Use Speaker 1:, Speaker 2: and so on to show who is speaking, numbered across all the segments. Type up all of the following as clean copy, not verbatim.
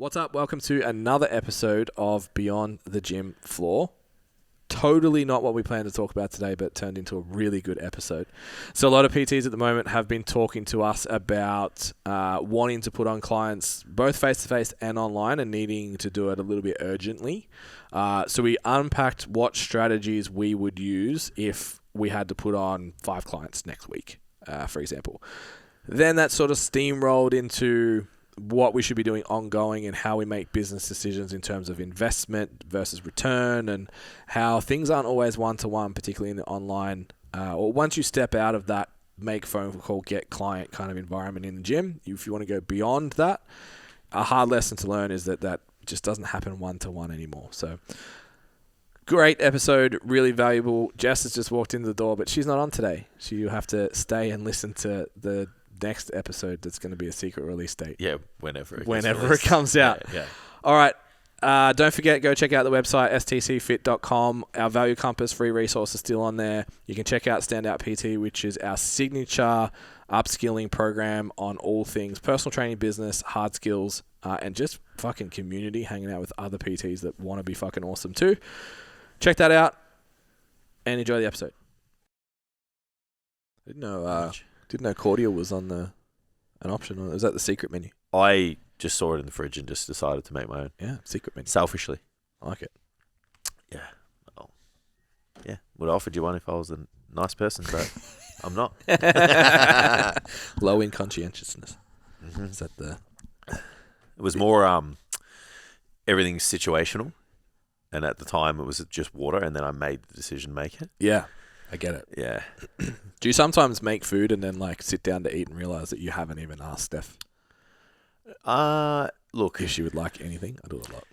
Speaker 1: What's up? Welcome to another episode of Beyond the Gym Floor. Totally not what we planned to talk about today, but turned into a really good episode. So a lot of PTs at the moment have been talking to us about wanting to put on clients both face-to-face and online and needing to do it a little bit urgently. So we unpacked what strategies we would use if we had to put on 5 clients next week, for example. Then that sort of steamrolled into what we should be doing ongoing and how we make business decisions in terms of investment versus return and how things aren't always one-to-one, particularly in the online. Or once you step out of that make phone call, get client kind of environment in the gym, if you want to go beyond that, a hard lesson to learn is that just doesn't happen one-to-one anymore. So great episode, really valuable. Jess has just walked into the door, but she's not on today. So you have to stay and listen to the next episode that's going to be a secret release date.
Speaker 2: Yeah, whenever
Speaker 1: it comes out.
Speaker 2: Yeah.
Speaker 1: All right. Don't forget, go check out the website, stcfit.com. Our Value Compass free resource is still on there. You can check out Standout PT, which is our signature upskilling program on all things personal training, business, hard skills, and just fucking community, hanging out with other PTs that want to be fucking awesome too. Check that out and enjoy the episode. Didn't know cordial was on an option. Was that the secret menu?
Speaker 2: I just saw it in the fridge and just decided to make my own.
Speaker 1: Yeah, secret menu.
Speaker 2: Selfishly.
Speaker 1: I like it.
Speaker 2: Yeah. Well, yeah. Would have offered you one if I was a nice person, but I'm not.
Speaker 1: Low in conscientiousness.
Speaker 2: Mm-hmm.
Speaker 1: Is that the...
Speaker 2: It was more everything's situational, and at the time it was just water, and then I made the decision to make it.
Speaker 1: Yeah. I get it.
Speaker 2: Yeah.
Speaker 1: Do you sometimes make food and then sit down to eat and realize that you haven't even asked Steph?
Speaker 2: Look,
Speaker 1: if she would like anything? I do it a lot.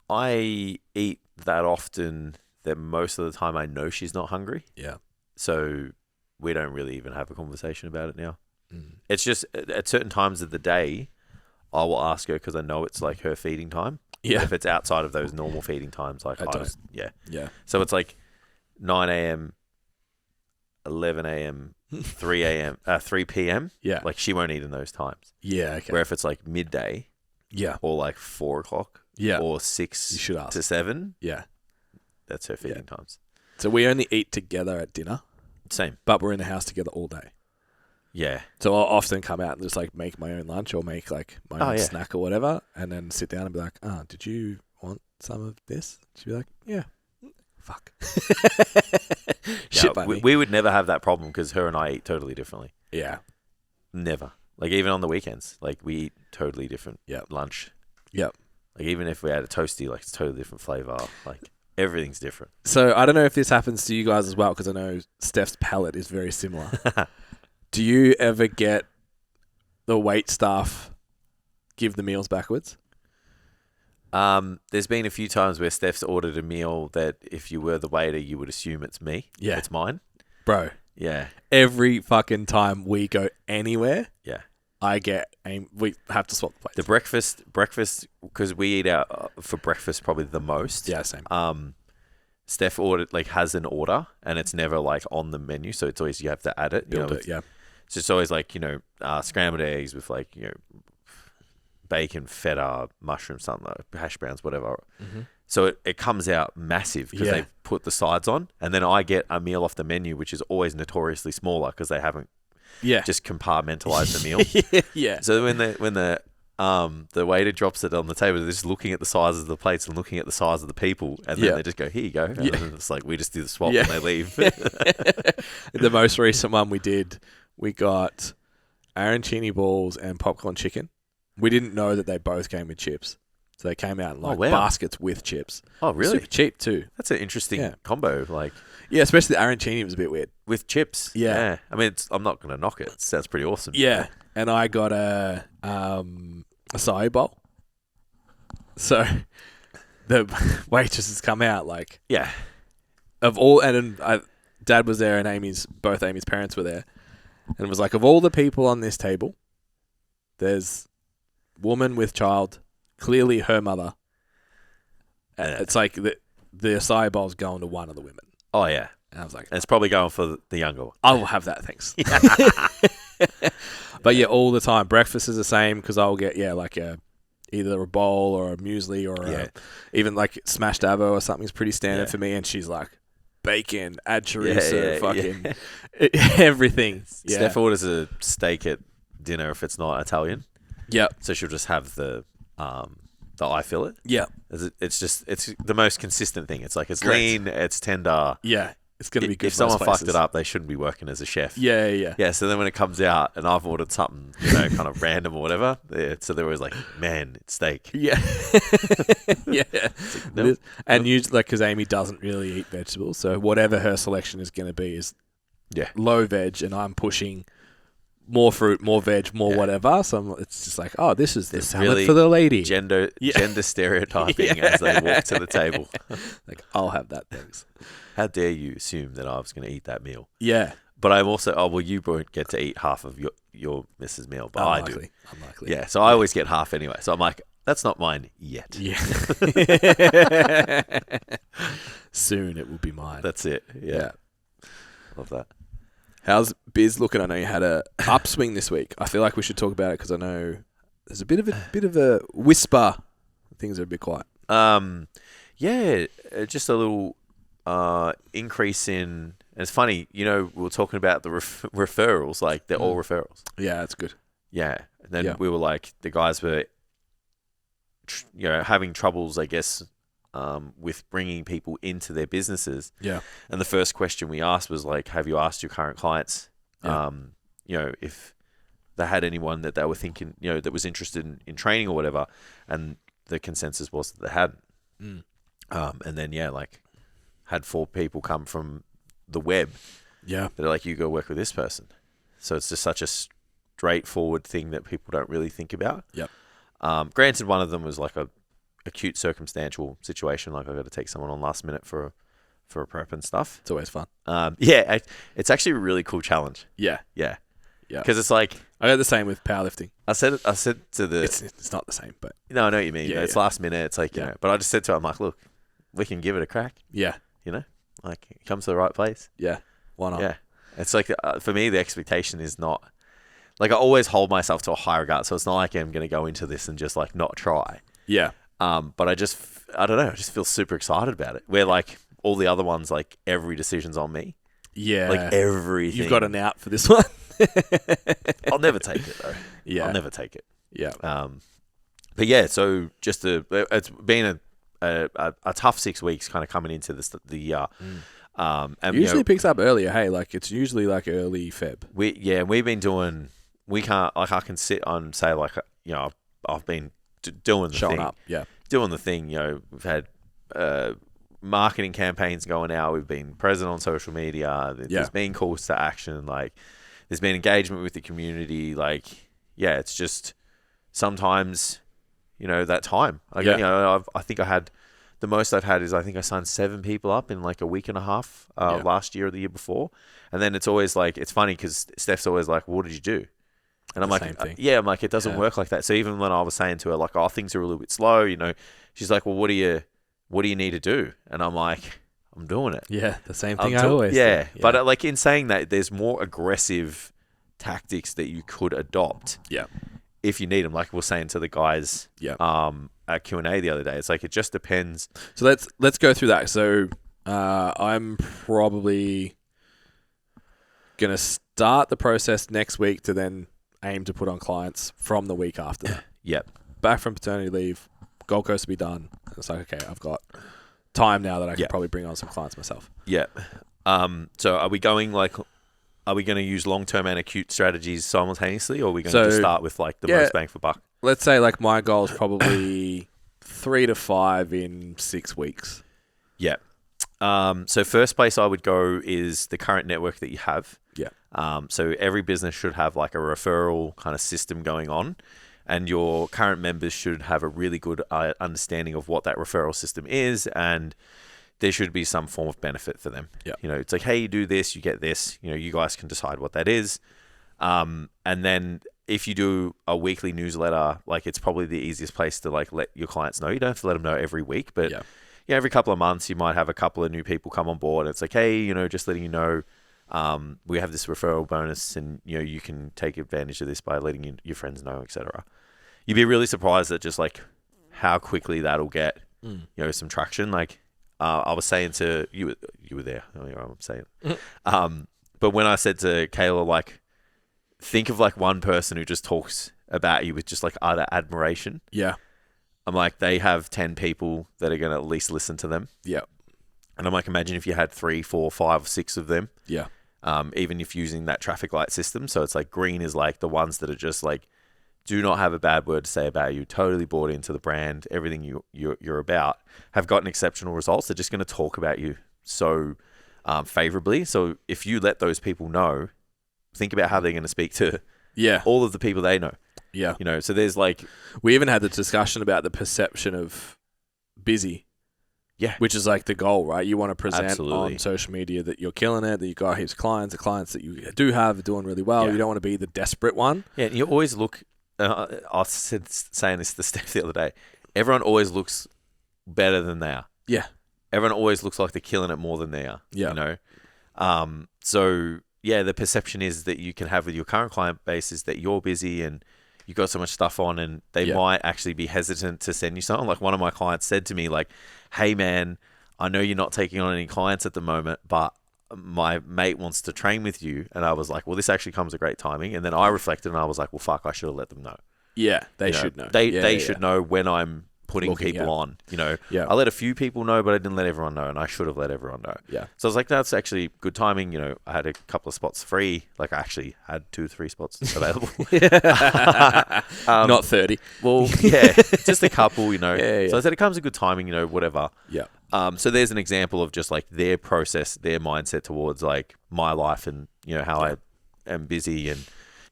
Speaker 2: I eat that often that most of the time I know she's not hungry.
Speaker 1: Yeah.
Speaker 2: So we don't really even have a conversation about it now.
Speaker 1: Mm.
Speaker 2: It's just at certain times of the day, I will ask her because I know it's like her feeding time.
Speaker 1: Yeah.
Speaker 2: If it's outside of those normal feeding times,
Speaker 1: I don't.
Speaker 2: Yeah. So it's like 9 a.m., 11 a.m., 3 a.m., 3 p.m.
Speaker 1: Yeah.
Speaker 2: Like she won't eat in those times.
Speaker 1: Yeah, okay.
Speaker 2: Where if it's like midday.
Speaker 1: Yeah.
Speaker 2: Or like 4 o'clock.
Speaker 1: Yeah.
Speaker 2: Or 6 to 7.
Speaker 1: Yeah.
Speaker 2: That's her feeding times.
Speaker 1: So we only eat together at dinner.
Speaker 2: Same.
Speaker 1: But we're in the house together all day.
Speaker 2: Yeah.
Speaker 1: So I'll often come out and just make my own lunch or make my own snack or whatever and then sit down and be like, did you want some of this? She'd be like, yeah. Fuck. Shit,
Speaker 2: we would never have that problem because her and I eat totally differently.
Speaker 1: Yeah.
Speaker 2: Never. Like even on the weekends, like we eat totally different lunch.
Speaker 1: Yep.
Speaker 2: Like even if we had a toasty, like it's totally different flavor. Like everything's different.
Speaker 1: So I don't know if this happens to you guys as well because I know Steph's palate is very similar. Do you ever get the wait staff give the meals backwards?
Speaker 2: There's been a few times where Steph's ordered a meal that if you were the waiter, you would assume it's me.
Speaker 1: Yeah.
Speaker 2: It's mine.
Speaker 1: Bro.
Speaker 2: Yeah.
Speaker 1: Every fucking time we go anywhere,
Speaker 2: yeah,
Speaker 1: we have to swap the plates.
Speaker 2: The breakfast, because we eat out for breakfast probably the most.
Speaker 1: Yeah, same.
Speaker 2: Steph has an order and it's never on the menu. So it's always, you have to add it.
Speaker 1: Build it, yeah.
Speaker 2: So it's always scrambled eggs with bacon, feta, mushroom, something hash browns, whatever. Mm-hmm. So it comes out massive because they put the sides on, and then I get a meal off the menu, which is always notoriously smaller because they haven't just compartmentalized the meal.
Speaker 1: Yeah.
Speaker 2: So when the waiter drops it on the table, they're just looking at the size of the plates and looking at the size of the people, and then they just go, "Here you go." And then it's like we just do the swap and they leave.
Speaker 1: The most recent one we did, we got arancini balls and popcorn chicken. We didn't know that they both came with chips. So they came out in baskets with chips.
Speaker 2: Oh, really?
Speaker 1: Super cheap too.
Speaker 2: That's an interesting combo.
Speaker 1: Yeah, especially the arancini was a bit weird.
Speaker 2: With chips.
Speaker 1: Yeah.
Speaker 2: I mean, I'm not going to knock it. It sounds pretty awesome.
Speaker 1: Yeah. And I got a acai bowl. So the waitresses come out of all, and Dad was there and both Amy's parents were there. And it was of all the people on this table, there's woman with child, clearly her mother. And it's the acai bowl's going to one of the women.
Speaker 2: Oh, yeah.
Speaker 1: And I was like...
Speaker 2: And it's probably going for the younger one.
Speaker 1: I will have that, thanks. But all the time. Breakfast is the same because I'll get, either a bowl or a muesli or even like smashed avo or something's pretty standard for me. And she's like, bacon, add chorizo, everything.
Speaker 2: Steph orders a steak at dinner if it's not Italian.
Speaker 1: Yeah.
Speaker 2: So she'll just have the eye fillet.
Speaker 1: Yeah.
Speaker 2: It's the most consistent thing. It's like it's lean, it's tender.
Speaker 1: Yeah. It's going to be good.
Speaker 2: If someone fucked it up, they shouldn't be working as a chef.
Speaker 1: Yeah.
Speaker 2: So then when it comes out and I've ordered something, kind of random or whatever, so they're always like, man, it's steak.
Speaker 1: Yeah. Yeah.
Speaker 2: Like, nope.
Speaker 1: And usually, because Amy doesn't really eat vegetables, so whatever her selection is going to be is low veg, and I'm pushing more fruit, more veg, more whatever. So it's just like, oh, this is the salad really for the lady.
Speaker 2: Gender stereotyping as they walk to the table.
Speaker 1: Like, I'll have that, thanks.
Speaker 2: How dare you assume that I was going to eat that meal?
Speaker 1: Yeah.
Speaker 2: But I'm also, you won't get to eat half of your missus' meal, but I do.
Speaker 1: Unlikely.
Speaker 2: Yeah, so I always get half anyway. So I'm like, that's not mine yet.
Speaker 1: Yeah. Soon it will be mine.
Speaker 2: That's it. Yeah. Love that.
Speaker 1: How's biz looking? I know you had a upswing this week. I feel like we should talk about it because I know there's a bit of a whisper. Things are a bit quiet.
Speaker 2: Just a little increase in. And it's funny, we were talking about the referrals, like they're all referrals.
Speaker 1: Yeah, that's good.
Speaker 2: Yeah, and then we were like, the guys were, having troubles, I guess, with bringing people into their businesses.
Speaker 1: Yeah.
Speaker 2: And the first question we asked was like, have you asked your current clients, if they had anyone that they were thinking, that was interested in training or whatever? And the consensus was that they hadn't. And then, had 4 people come from the web.
Speaker 1: Yeah.
Speaker 2: They're like, you go work with this person. So it's just such a straightforward thing that people don't really think about.
Speaker 1: Yep.
Speaker 2: Granted, one of them was like a acute circumstantial situation, like I got to take someone on last minute for a prep and stuff.
Speaker 1: It's always fun.
Speaker 2: It's actually a really cool challenge.
Speaker 1: Yeah.
Speaker 2: Because it's like,
Speaker 1: I got the same with powerlifting.
Speaker 2: I said to the,
Speaker 1: it's not the same, but
Speaker 2: no, I know what you mean. It's last minute. It's like but I just said to him, like, look, we can give it a crack.
Speaker 1: Yeah.
Speaker 2: Like it comes to the right place.
Speaker 1: Yeah. Why not?
Speaker 2: Yeah. It's like for me, the expectation is not like I always hold myself to a high regard. So it's not like I'm going to go into this and just like not try.
Speaker 1: Yeah.
Speaker 2: But I don't know. I just feel super excited about it. Where like all the other ones, like every decision's on me.
Speaker 1: Yeah.
Speaker 2: Like everything.
Speaker 1: You've got an out for this one.
Speaker 2: I'll never take it though.
Speaker 1: Yeah.
Speaker 2: I'll never take it.
Speaker 1: Yeah.
Speaker 2: But yeah, so it's been a tough 6 weeks kind of coming into the year. And
Speaker 1: usually picks up earlier. Hey, like it's usually like early Feb.
Speaker 2: We've been doing, I can sit and say like, I've been doing the
Speaker 1: showing
Speaker 2: thing.
Speaker 1: Up. Yeah.
Speaker 2: Doing the thing, we've had marketing campaigns going out. We've been present on social media. There's been calls to action. Like there's been engagement with the community. Like, it's just sometimes, that time. Like, I think I had, the most I've had is I think I signed 7 people up in like a week and a half last year or the year before. And then it's always like, it's funny because Steph's always like, what did you do? And I'm like, I'm like, it doesn't work like that. So even when I was saying to her, like, oh, things are a little bit slow, she's like, well, what do you need to do? And I'm like, I'm doing it.
Speaker 1: Yeah, the same thing I always do.
Speaker 2: Yeah. But like in saying that, there's more aggressive tactics that you could adopt.
Speaker 1: Yeah.
Speaker 2: If you need them, like we were saying to the guys at Q&A the other day, it's like, it just depends.
Speaker 1: So let's go through that. So I'm probably going to start the process next week to then aim to put on clients from the week after that.
Speaker 2: Yep.
Speaker 1: Back from paternity leave, Gold Coast will be done. And it's like, okay, I've got time now that I can probably bring on some clients myself.
Speaker 2: Yeah. So are we going are we going to use long-term and acute strategies simultaneously, or are we going to start with like the most bang for buck?
Speaker 1: Let's say like my goal is probably 3 to 5 in 6 weeks.
Speaker 2: Yeah. So first place I would go is the current network that you have.
Speaker 1: Yeah.
Speaker 2: So every business should have like a referral kind of system going on, and your current members should have a really good understanding of what that referral system is, and there should be some form of benefit for them.
Speaker 1: Yeah.
Speaker 2: It's like, hey, you do this, you get this. You guys can decide what that is. And then if you do a weekly newsletter, like it's probably the easiest place to like let your clients know. You don't have to let them know every week, but every couple of months you might have a couple of new people come on board. It's like, hey, just letting you know, we have this referral bonus, and you can take advantage of this by letting your friends know, etc. you'd be really surprised at just like how quickly that'll get, some traction. Like, I was saying to you were there. I'm saying, but when I said to Kayla, like, think of like one person who just talks about you with just like utter admiration.
Speaker 1: Yeah.
Speaker 2: I'm like, they have 10 people that are going to at least listen to them.
Speaker 1: Yeah.
Speaker 2: And I'm like, imagine if you had 3, 4, 5, 6 of them.
Speaker 1: Yeah.
Speaker 2: Even if using that traffic light system. So it's like green is like the ones that are just like, do not have a bad word to say about you, totally bought into the brand, everything you're about, have gotten exceptional results. They're just going to talk about you so favorably. So if you let those people know, think about how they're going to speak to all of the people they know.
Speaker 1: Yeah.
Speaker 2: So there's like...
Speaker 1: We even had the discussion about the perception of busy.
Speaker 2: Yeah.
Speaker 1: Which is like the goal, right? You want to present
Speaker 2: Absolutely.
Speaker 1: on social media that you're killing it, that you've got heaps of clients, the clients that you do have are doing really well.
Speaker 2: Yeah.
Speaker 1: You don't want to be the desperate one.
Speaker 2: Yeah, and you always look... I was saying this to Steph the other day. Everyone always looks better than they are.
Speaker 1: Yeah.
Speaker 2: Everyone always looks like they're killing it more than they are.
Speaker 1: Yeah.
Speaker 2: So, yeah, the perception is that you can have with your current client base is that you're busy and you've got so much stuff on, and they might actually be hesitant to send you something. Like one of my clients said to me, like, hey, man, I know you're not taking on any clients at the moment, but my mate wants to train with you. And I was like, well, this actually comes at great timing. And then I reflected and I was like, well, fuck, I should have let them know.
Speaker 1: Yeah, they should know.
Speaker 2: They should know when I'm putting people on, I let a few people know, but I didn't let everyone know, and I should have let everyone know.
Speaker 1: Yeah.
Speaker 2: So I was like, that's actually good timing. I had a couple of spots free. Like I actually had 2 or 3 spots available.
Speaker 1: Not 30.
Speaker 2: Well, yeah, just a couple,
Speaker 1: Yeah.
Speaker 2: So I said it comes at good timing, whatever.
Speaker 1: Yeah.
Speaker 2: So there's an example of just like their process, their mindset towards like my life and, how I am busy, and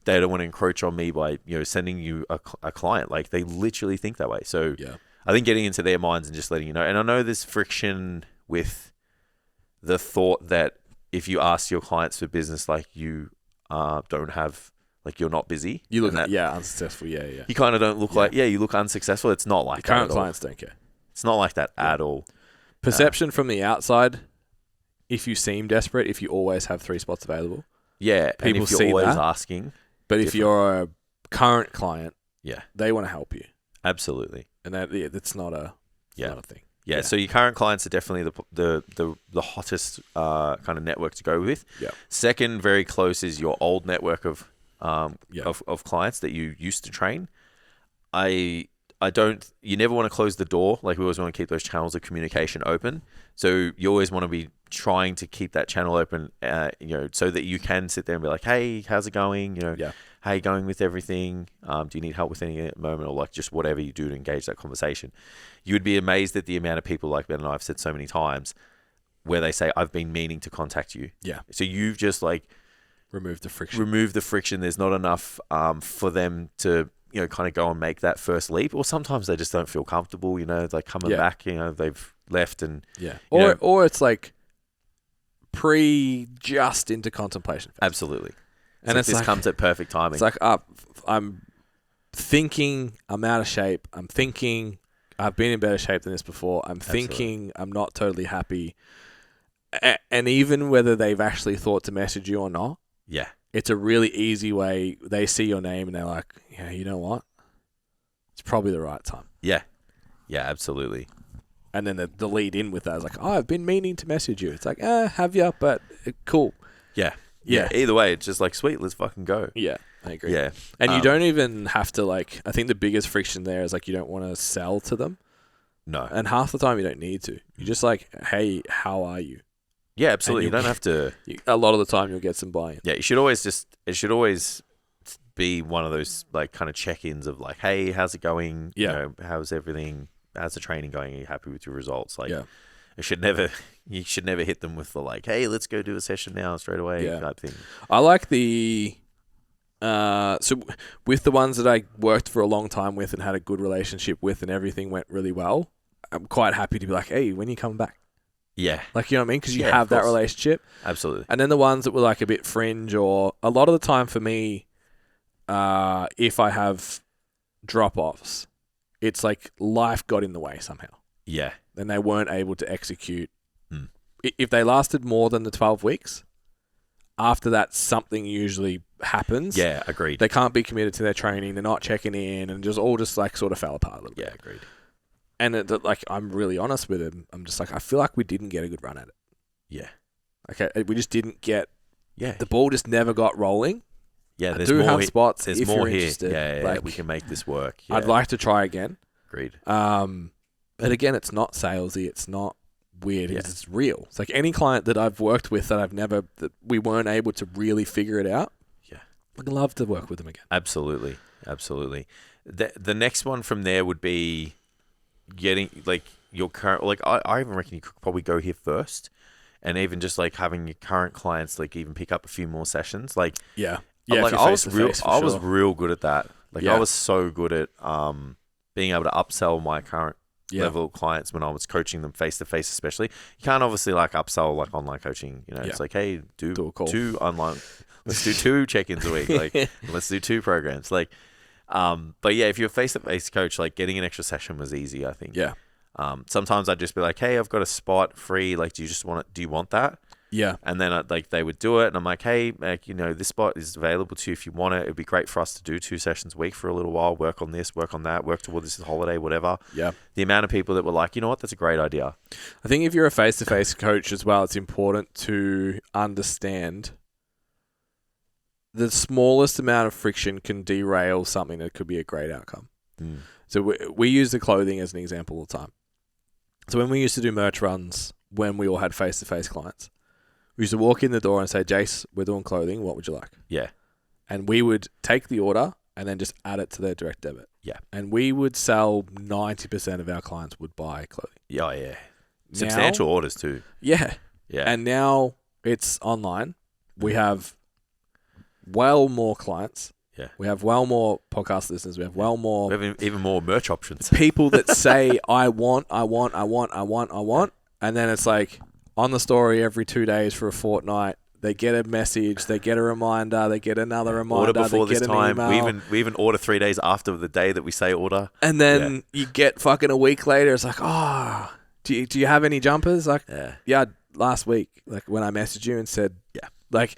Speaker 2: they don't want to encroach on me by, sending you a client. Like they literally think that way. So I think getting into their minds and just letting you know. And I know there's friction with the thought that if you ask your clients for business, like you don't have, like you're not busy.
Speaker 1: You look, unsuccessful. Yeah.
Speaker 2: You kind of don't look like, you look unsuccessful. It's not like
Speaker 1: your current clients don't care.
Speaker 2: It's not like that at all.
Speaker 1: Perception from the outside, if you seem desperate, if you always have 3 spots available.
Speaker 2: Yeah.
Speaker 1: People
Speaker 2: and if you're
Speaker 1: see
Speaker 2: always
Speaker 1: that.
Speaker 2: asking.
Speaker 1: But if you're a current client,
Speaker 2: yeah,
Speaker 1: they want to help you.
Speaker 2: Absolutely.
Speaker 1: And that's not a thing.
Speaker 2: Yeah, so your current clients are definitely the hottest kind of network to go with.
Speaker 1: Yeah.
Speaker 2: Second, very close is your old network of clients that you used to train. You never want to close the door. Like we always want to keep those channels of communication open. So you always want to be trying to keep that channel open, so that you can sit there and be like, hey, how's it going? How you going with everything? Do you need help with anything at the moment, or like just whatever you do to engage that conversation? You would be amazed at the amount of people, like Ben and I have said so many times, where they say, I've been meaning to contact you.
Speaker 1: Yeah.
Speaker 2: So you've just like
Speaker 1: removed the friction.
Speaker 2: There's not enough for them to, kind of go and make that first leap. Or sometimes they just don't feel comfortable, like coming back, they've left and...
Speaker 1: Yeah. Or it's like just into contemplation phase.
Speaker 2: Absolutely. And this comes at perfect timing.
Speaker 1: It's like, I'm thinking I'm out of shape. I'm thinking I've been in better shape than this before. I'm thinking I'm not totally happy. And even whether they've actually thought to message you or not, it's a really easy way. They see your name and they're like, yeah, you know what? It's probably the right time.
Speaker 2: Yeah. Yeah, absolutely.
Speaker 1: And then the lead in with that is like, oh, I've been meaning to message you. It's like, have you? But cool.
Speaker 2: Yeah. Yeah. Either way, it's just like, sweet, let's fucking go.
Speaker 1: Yeah, I agree.
Speaker 2: Yeah.
Speaker 1: And you don't even have to I think the biggest friction there is like you don't want to sell to them.
Speaker 2: No.
Speaker 1: And half the time you don't need to. You're just like, hey, how are you?
Speaker 2: Yeah, absolutely. You don't have to.
Speaker 1: A lot of the time you'll get some buy-in.
Speaker 2: Yeah, it should always be one of those like kind of check-ins of like, hey, how's it going?
Speaker 1: Yeah.
Speaker 2: How's everything? How's the training going? Are you happy with your results? Like, you should never hit them with the like, hey, let's go do a session now straight away type thing.
Speaker 1: I like the so with the ones that I worked for a long time with and had a good relationship with and everything went really well, I'm quite happy to be like, hey, when are you coming back?
Speaker 2: Yeah.
Speaker 1: Like, you know what I mean? Because you have that relationship.
Speaker 2: Absolutely.
Speaker 1: And then the ones that were like a bit fringe, or a lot of the time for me, if I have drop-offs, it's like life got in the way somehow.
Speaker 2: Yeah.
Speaker 1: And they weren't able to execute. If they lasted more than the 12 weeks, after that, something usually happens.
Speaker 2: Yeah, agreed.
Speaker 1: They can't be committed to their training. They're not checking in, and just like sort of fell apart a little bit.
Speaker 2: Yeah, agreed.
Speaker 1: And like, I'm really honest with him. I'm just like, I feel like we didn't get a good run at it.
Speaker 2: Yeah.
Speaker 1: Okay, we just didn't get.
Speaker 2: Yeah.
Speaker 1: The ball just never got rolling.
Speaker 2: Yeah,
Speaker 1: I do have spots.
Speaker 2: There's
Speaker 1: if
Speaker 2: more
Speaker 1: you're
Speaker 2: here.
Speaker 1: Interested.
Speaker 2: Yeah,
Speaker 1: like,
Speaker 2: we can make this work. Yeah.
Speaker 1: I'd like to try again.
Speaker 2: Agreed.
Speaker 1: But again, it's not salesy. It's not weird. It's real. It's like any client that I've worked with that we weren't able to really figure it out.
Speaker 2: Yeah.
Speaker 1: I'd love to work with them again.
Speaker 2: Absolutely. The next one from there would be getting like your current, like I even reckon you could probably go here first, and even just like having your current clients like even pick up a few more sessions. Like like I was real good at that. Like I was so good at being able to upsell my current level clients when I was coaching them face to face, especially. You can't obviously like upsell like online coaching. You know, it's like, hey, do a call. 2 online. Let's do 2 check-ins a week. Like, let's do 2 programs. Like, but yeah, if you're a face to face coach, like getting an extra session was easy, I think.
Speaker 1: Yeah.
Speaker 2: Sometimes I'd just be like, hey, I've got a spot free. Like, do you want that?
Speaker 1: Yeah.
Speaker 2: And then they would do it, and I'm like, hey, like, this spot is available to you if you want it. It'd be great for us to do 2 sessions a week for a little while, work on this, work on that, work toward this holiday, whatever.
Speaker 1: Yeah.
Speaker 2: The amount of people that were like, you know what, that's a great idea.
Speaker 1: I think if you're a face-to-face coach as well, it's important to understand the smallest amount of friction can derail something that could be a great outcome. So we use the clothing as an example all the time. So when we used to do merch runs, when we all had face-to-face clients, we used to walk in the door and say, Jace, we're doing clothing. What would you like? Yeah. And we would take the order and then just add it to their direct debit. Yeah. And we would sell 90% of our clients would buy clothing.
Speaker 2: Yeah, yeah. Substantial orders too.
Speaker 1: Yeah. Yeah. And now it's online. We have well more clients. Yeah. We have well more podcast listeners. We have well more.
Speaker 2: We have even more merch options.
Speaker 1: People that say, I want. And then it's like, on the story every 2 days for a fortnight, they get a message, they get a reminder, they get another reminder,
Speaker 2: order before
Speaker 1: they get
Speaker 2: this
Speaker 1: an
Speaker 2: time.
Speaker 1: email.
Speaker 2: We even order 3 days after the day that we say order.
Speaker 1: And then you get fucking a week later, it's like, do you have any jumpers? Like, yeah, last week, like when I messaged you and said, like,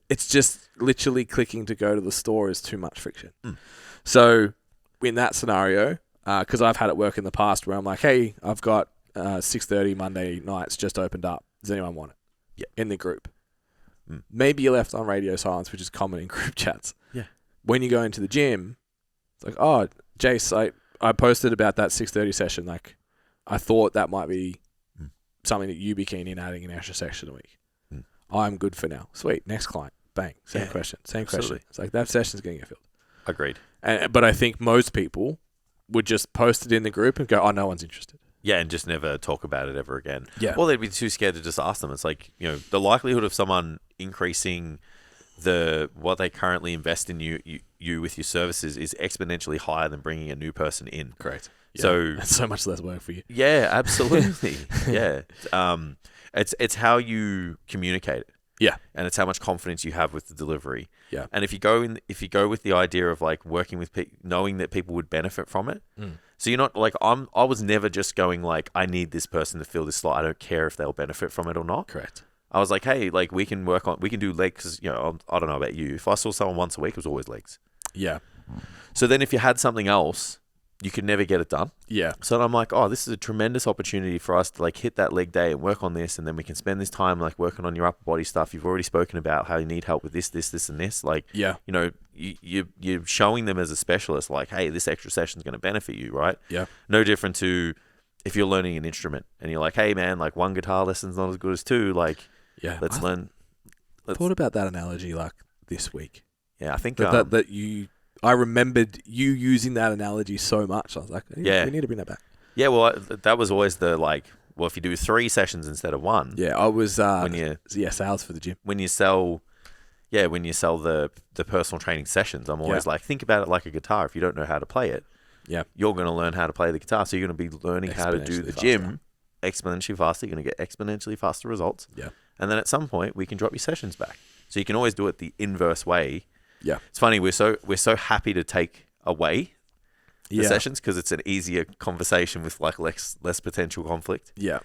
Speaker 1: it's just literally clicking to go to the store is too much friction. So in that scenario, because I've had it work in the past where I'm like, hey, I've got 6:30 Monday nights just opened up. Does anyone want it? Yeah. In the group. Maybe you're left on radio silence, which is common in group chats. Yeah. When you go into the gym, it's like, oh, Jace, I posted about that 6:30 session. Like, I thought that might be something that you'd be keen in adding an extra session a week. I'm good for now. Sweet. Next client. Bang. Same question. It's like that session's going to get filled.
Speaker 2: Agreed.
Speaker 1: But I think most people would just post it in the group and go, oh, no one's interested.
Speaker 2: Yeah, and just never talk about it ever again.
Speaker 1: Yeah.
Speaker 2: Or they'd be too scared to just ask them. It's like, the likelihood of someone increasing what they currently invest in you with your services is exponentially higher than bringing a new person in.
Speaker 1: Correct. Yeah.
Speaker 2: So
Speaker 1: that's so much less work for you.
Speaker 2: Yeah, absolutely. Yeah. It's how you communicate it.
Speaker 1: Yeah.
Speaker 2: And it's how much confidence you have with the delivery.
Speaker 1: Yeah.
Speaker 2: And if you go with the idea of like working with people, knowing that people would benefit from it. So you're not like, I was never just going like, I need this person to fill this slot. I don't care if they'll benefit from it or not.
Speaker 1: Correct.
Speaker 2: I was like, hey, like we can do legs. I don't know about you. If I saw someone once a week, it was always legs.
Speaker 1: Yeah.
Speaker 2: So then if you had something else, you could never get it done. Yeah. So I'm like, oh, this is a tremendous opportunity for us to like hit that leg day and work on this. And then we can spend this time like working on your upper body stuff. You've already spoken about how you need help with this, and this. Like, you're showing them as a specialist, like, hey, this extra session is going to benefit you, right? Yeah. No different to if you're learning an instrument and you're like, hey man, like 1 guitar lesson's not as good as 2. Like, let's learn.
Speaker 1: I thought about that analogy like this week.
Speaker 2: Yeah. I think
Speaker 1: I remembered you using that analogy so much. I was like, we need to bring that back.
Speaker 2: Yeah, well, that was always the like, well, if you do 3 sessions instead of 1.
Speaker 1: Yeah, I was sales for the gym.
Speaker 2: When you sell the personal training sessions, I'm always like, think about it like a guitar. If you don't know how to play it, you're going to learn how to play the guitar. So you're going to be learning how to do the gym exponentially faster. You're going to get exponentially faster results. Yeah. And then at some point, we can drop your sessions back. So you can always do it the inverse way. Yeah, it's funny. We're so happy to take away the sessions because it's an easier conversation with like less potential conflict. Yeah,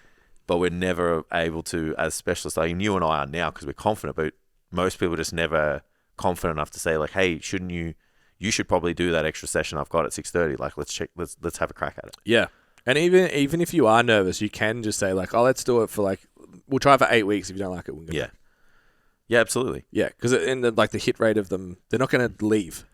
Speaker 2: but we're never able to, as specialists, like you and I are now, because we're confident about most people just never confident enough to say like, hey, shouldn't you should probably do that extra session I've got at 6:30. Like, let's have a crack at it.
Speaker 1: Yeah. And even if you are nervous, you can just say like, oh, let's do it for like, we'll try for 8 weeks. If you don't like it, we'll go back.
Speaker 2: Yeah, absolutely.
Speaker 1: Yeah, because in the hit rate of them, they're not going to leave.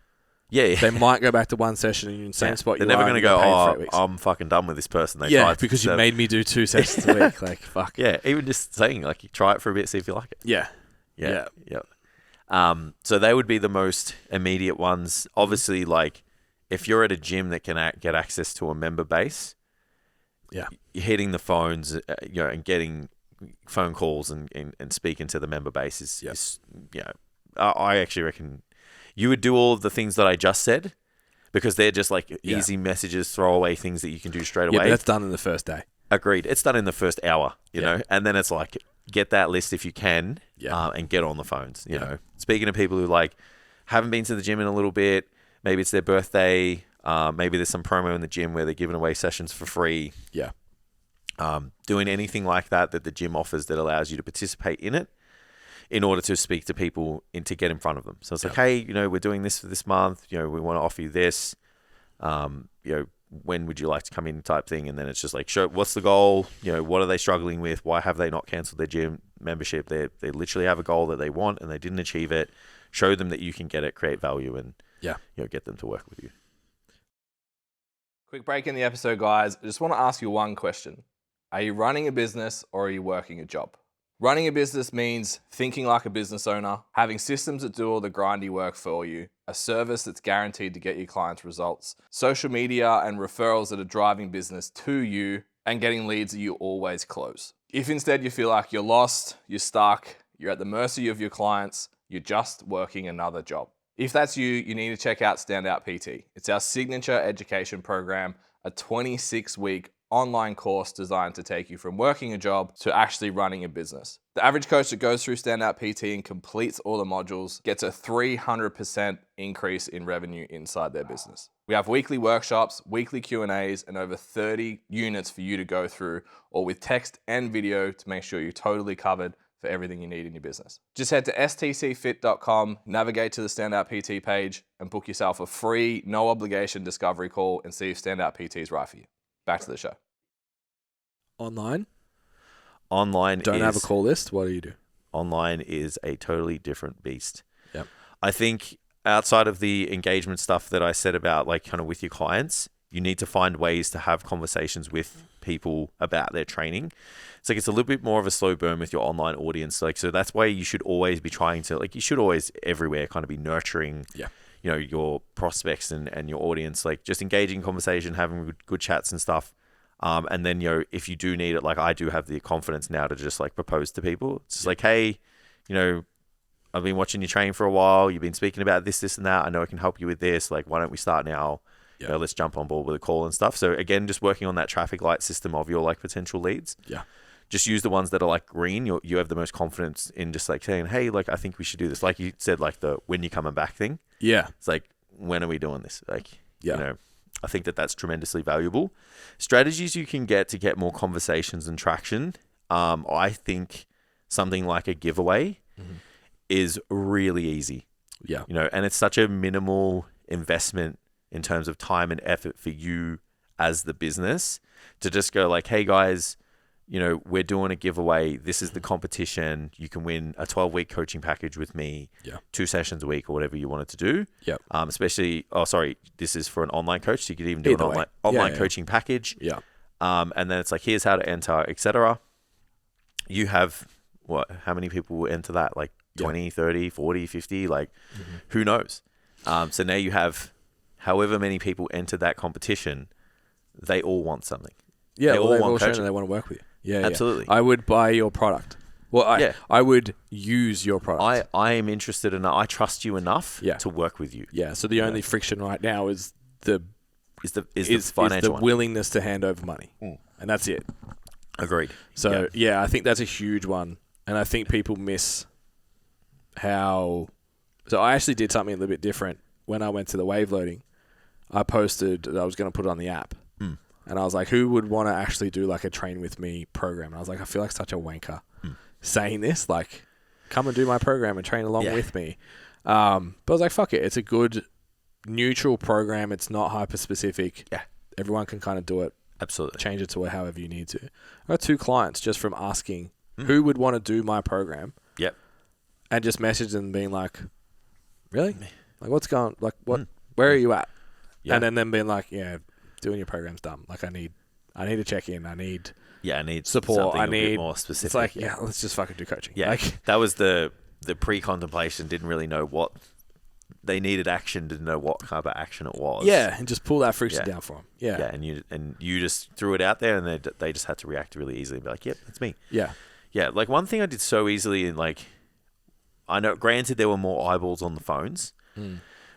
Speaker 2: Yeah.
Speaker 1: They might go back to one session in the same spot.
Speaker 2: They're never going to go, I'm fucking done with this person. They tried
Speaker 1: because you made me do 2 sessions a week. Like, fuck.
Speaker 2: Yeah, even just saying, like, you try it for a bit, see if you like it.
Speaker 1: Yeah.
Speaker 2: So they would be the most immediate ones. Obviously, like, if you're at a gym that can get access to a member base, hitting the phones, and getting phone calls and speaking to the member base is I actually reckon you would do all of the things that I just said, because they're just like easy messages, throwaway things that you can do straight away.
Speaker 1: Yeah, but that's done in the first day.
Speaker 2: Agreed. It's done in the first hour, you know, and then it's like, get that list if you can, and get on the phones, you know. Speaking of people who like haven't been to the gym in a little bit, maybe it's their birthday, maybe there's some promo in the gym where they're giving away sessions for free.
Speaker 1: Yeah.
Speaker 2: Doing anything like that the gym offers that allows you to participate in it in order to speak to people and to get in front of them. So it's like, hey, we're doing this for this month. We want to offer you this. When would you like to come in type thing? And then it's just like, sure, what's the goal? What are they struggling with? Why have they not canceled their gym membership? They literally have a goal that they want and they didn't achieve it. Show them that you can get it, create value, and get them to work with you.
Speaker 1: Quick break in the episode, guys. I just want to ask you one question. Are you running a business or are you working a job? Running a business means thinking like a business owner, having systems that do all the grindy work for you, a service that's guaranteed to get your clients results, social media and referrals that are driving business to you, and getting leads that you always close. If instead you feel like you're lost, you're stuck, you're at the mercy of your clients, you're just working another job. If that's you, you need to check out Standout PT. It's our signature education program, a 26-week online course designed to take you from working a job to actually running a business. The average coach that goes through Standout PT and completes all the modules gets a 300% increase in revenue inside their business. We have weekly workshops, weekly Q&As, and over 30 units for you to go through, all with text and video to make sure you're totally covered for everything you need in your business. Just head to stcfit.com, navigate to the Standout PT page, and book yourself a free, no obligation discovery call and see if Standout PT is right for you. Back to the show. Online don't have a call list. What do you do?
Speaker 2: Online is a totally different beast.
Speaker 1: Yep.
Speaker 2: I think outside of the engagement stuff that I said about, like, kind of with your clients, you need to find ways to have conversations with people about their training. It's like, it's a little bit more of a slow burn with your online audience. Like, so that's why you should always be trying to, like, you should always everywhere kind of be nurturing, your prospects and your audience, like just engaging in conversation, having good chats and stuff. And then, if you do need it, like I do have the confidence now to just like propose to people. It's just like, hey, I've been watching you train for a while. You've been speaking about this and that. I know I can help you with this. Like, why don't we start now? Let's jump on board with a call and stuff. So again, just working on that traffic light system of your like potential leads.
Speaker 1: Yeah.
Speaker 2: Just use the ones that are like green. You have the most confidence in just like saying, hey, like, I think we should do this. Like you said, like the when you coming back thing.
Speaker 1: Yeah.
Speaker 2: It's like, when are we doing this? Like, I think that's tremendously valuable. Strategies you can get to get more conversations and traction. I think something like a giveaway is really easy.
Speaker 1: Yeah.
Speaker 2: And it's such a minimal investment in terms of time and effort for you as the business to just go like, hey guys, we're doing a giveaway. This is the competition. You can win a 12-week coaching package with me, 2 sessions a week or whatever you wanted to do.
Speaker 1: Yep.
Speaker 2: Especially, this is for an online coach. So you could even do an online coaching package.
Speaker 1: Yeah.
Speaker 2: And then it's like, here's how to enter, etc. You have, how many people will enter that? Like 20, 30, 40, 50, like who knows? So now you have however many people enter that competition, they all want something.
Speaker 1: Yeah, they've all shown that they want to work with you. Yeah,
Speaker 2: absolutely.
Speaker 1: I would buy your product. Well, I would use your product.
Speaker 2: I am interested enough. I trust you enough to work with you.
Speaker 1: Yeah. So the only friction right now is the
Speaker 2: financial
Speaker 1: willingness to hand over money, and that's it.
Speaker 2: Agreed.
Speaker 1: So I think that's a huge one, and I think people miss how. So I actually did something a little bit different when I went to the wave loading. I posted that I was going to put it on the app. And I was like, who would want to actually do like a train with me program? And I was like, I feel like such a wanker saying this. Like, come and do my program and train along with me. But I was like, fuck it. It's a good neutral program. It's not hyper specific.
Speaker 2: Yeah.
Speaker 1: Everyone can kind of do it.
Speaker 2: Absolutely.
Speaker 1: Change it to however you need to. I got 2 clients just from asking who would want to do my program.
Speaker 2: Yep.
Speaker 1: And just message them being like, really? Like, what's going, like, what, where are you at? Yep. And then them being like, yeah, doing your program's dumb. Like, I need to check in. I need support. I need
Speaker 2: more specific.
Speaker 1: It's like, yeah, let's just fucking do coaching.
Speaker 2: Yeah.
Speaker 1: Like,
Speaker 2: that was the pre-contemplation. Didn't really know what they needed action. Didn't know what kind of action it was.
Speaker 1: Yeah. And just pull that friction down for them. Yeah.
Speaker 2: Yeah. And you just threw it out there, and they just had to react really easily and be like, yep, that's me.
Speaker 1: Yeah.
Speaker 2: Yeah. Like, one thing I did so easily, and like, I know, granted, there were more eyeballs on the phones,